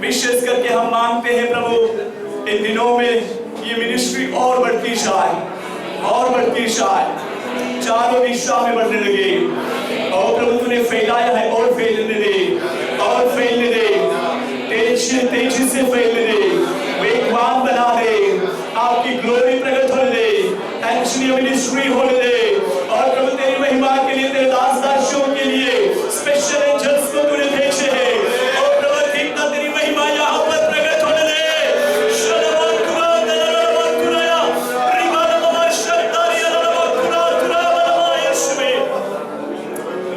विशेष करके हम मांगते हैं प्रभु, इन दिनों में ये मिनिस्ट्री और बढ़ती जाए, और बढ़ती जाए, चारों दिशा में बढ़ने लगे। और प्रभु तूने फैलाया है, और फैलने दे, और फैलने दे, तेजी से फैलने दे, वेगवान बना दे, आपकी ग्लोरी प्रकट होने दे, एक्चुअली मिनिस्ट्री होने दे। और प्रभु तेरी महिमा के लिए, तेरे दास दासियों के लिए स्पेशल एंजल्स को तूने भेजे हैं। और प्रभु देखना तेरी महिमा यहाँ पर प्रकट होने दे।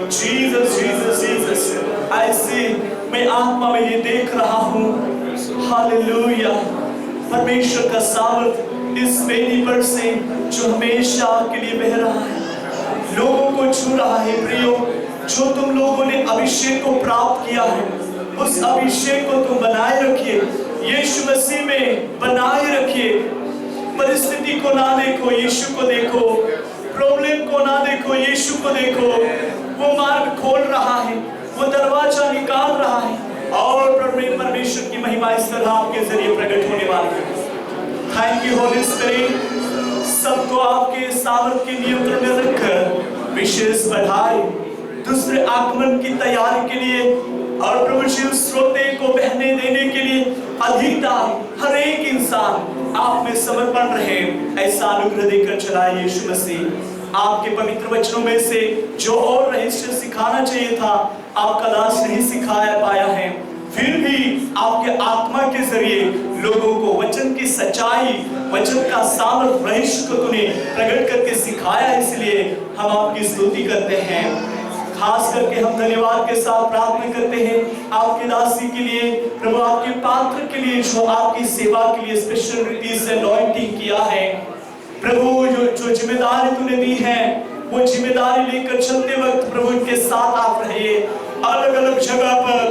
जीसस जीसस जीसस, ऐसे मैं आत्मा में ये देख रहा हूँ, हालेलुया, परमेश्वर का सामर्थ इस वेदी पर से जो हमेशा के लिए बह रहा है, लोगों को छू रहा है। प्रियो, जो तुम लोगों ने अभिषेक को प्राप्त किया है, उस अभिषेक को तुम बनाए रखिए, यीशु मसीह में बनाए रखिए। परिस्थिति को ना देखो, यीशु को देखो, प्रॉब्लम को ना देखो, यीशु को देखो। वो मार्ग खोल रहा है, वो दरवाजा निकाल रहा है, और परमेश्वर की महिमा इस तरह आपके जरिए प्रकट होने वाली है। थैंक यू होली स्पिरिट, सबको आपके सामर्थ के नियंत्रण में रखकर विशेष बढ़ाए, दूसरे आगमन की तैयारी के लिए और प्रभु शिव श्रोते को बहने देने के लिए अधिकता हर एक इंसान आप में समर्पण रहे, ऐसा अनुग्रह देकर चलाए यीशु मसीह। आपके पवित्र वचनों में से जो और रहस्य सिखाना चाहिए था, आपका दास नहीं सिखाया पाया है, फिर भी आपके आत्मा के जरिए लोगों को वचन की सच्चाई, वचन का सामर्थ, रहस्य को तूने प्रकट करके सिखाया, इसलिए हम आपकी स्तुति करते हैं। खास करके हम धन्यवाद के साथ प्रार्थना करते हैं आपके दासी के लिए, प्रभु आपके पात्र के लिए, जो आपकी सेवा के लिए स्पेशल रीति से अनॉइंटिंग किया है। प्रभु जो जिम्मेदारी तूने दी है, वो जिम्मेदारी लेकर चलते वक्त प्रभु इनके साथ आप रहिए। अलग अलग जगह पर,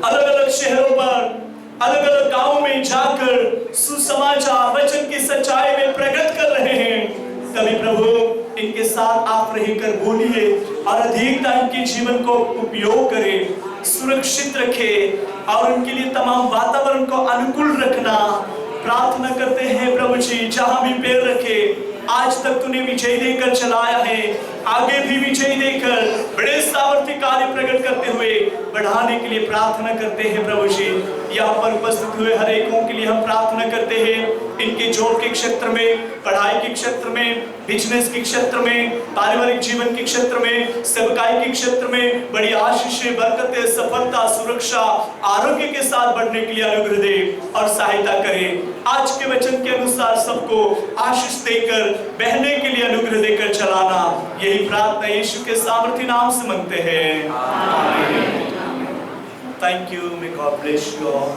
अलग अलग शहरों पर, अलग अलग गांवों में जाकर सुसमाचार वचन की सच्चाई में प्रकट कर रहे हैं। तभी प्रभु इनके साथ आप रहकर बोलिए और अधिकता इनके जीवन को उपयोग करें, सुरक्षित रखे और उनके लिए तमाम वातावरण को अनुकूल रखना प्रार्थना करते हैं। प्रभु जी, जहां भी पैर रखे, आज तक तूने विजय देकर चलाया है, आगे भी विजय देकर बड़े सामर्थ्य कार्य प्रकट करते हुए बढ़ाने के लिए प्रार्थना करते हैं। प्रभु जी, यहाँ पर उपस्थित हुए हर एक के लिए हम प्रार्थना करते हैं, इनके जॉब के क्षेत्र में, पढ़ाई के क्षेत्र में, बिजनेस के क्षेत्र में, पारिवारिक जीवन के क्षेत्र में, सेवकाई के क्षेत्र में बड़ी आशीषें, बरकतें, सफलता, सुरक्षा, आरोग्य के साथ बढ़ने के लिए अनुग्रह दे और सहायता करें। आज के वचन के अनुसार सबको आशीष देकर बहने के लिए अनुग्रह देकर चलाना, यही प्रार्थना यीशु के सामर्थ्य नाम से मांगते हैं। Thank you, may God bless you all.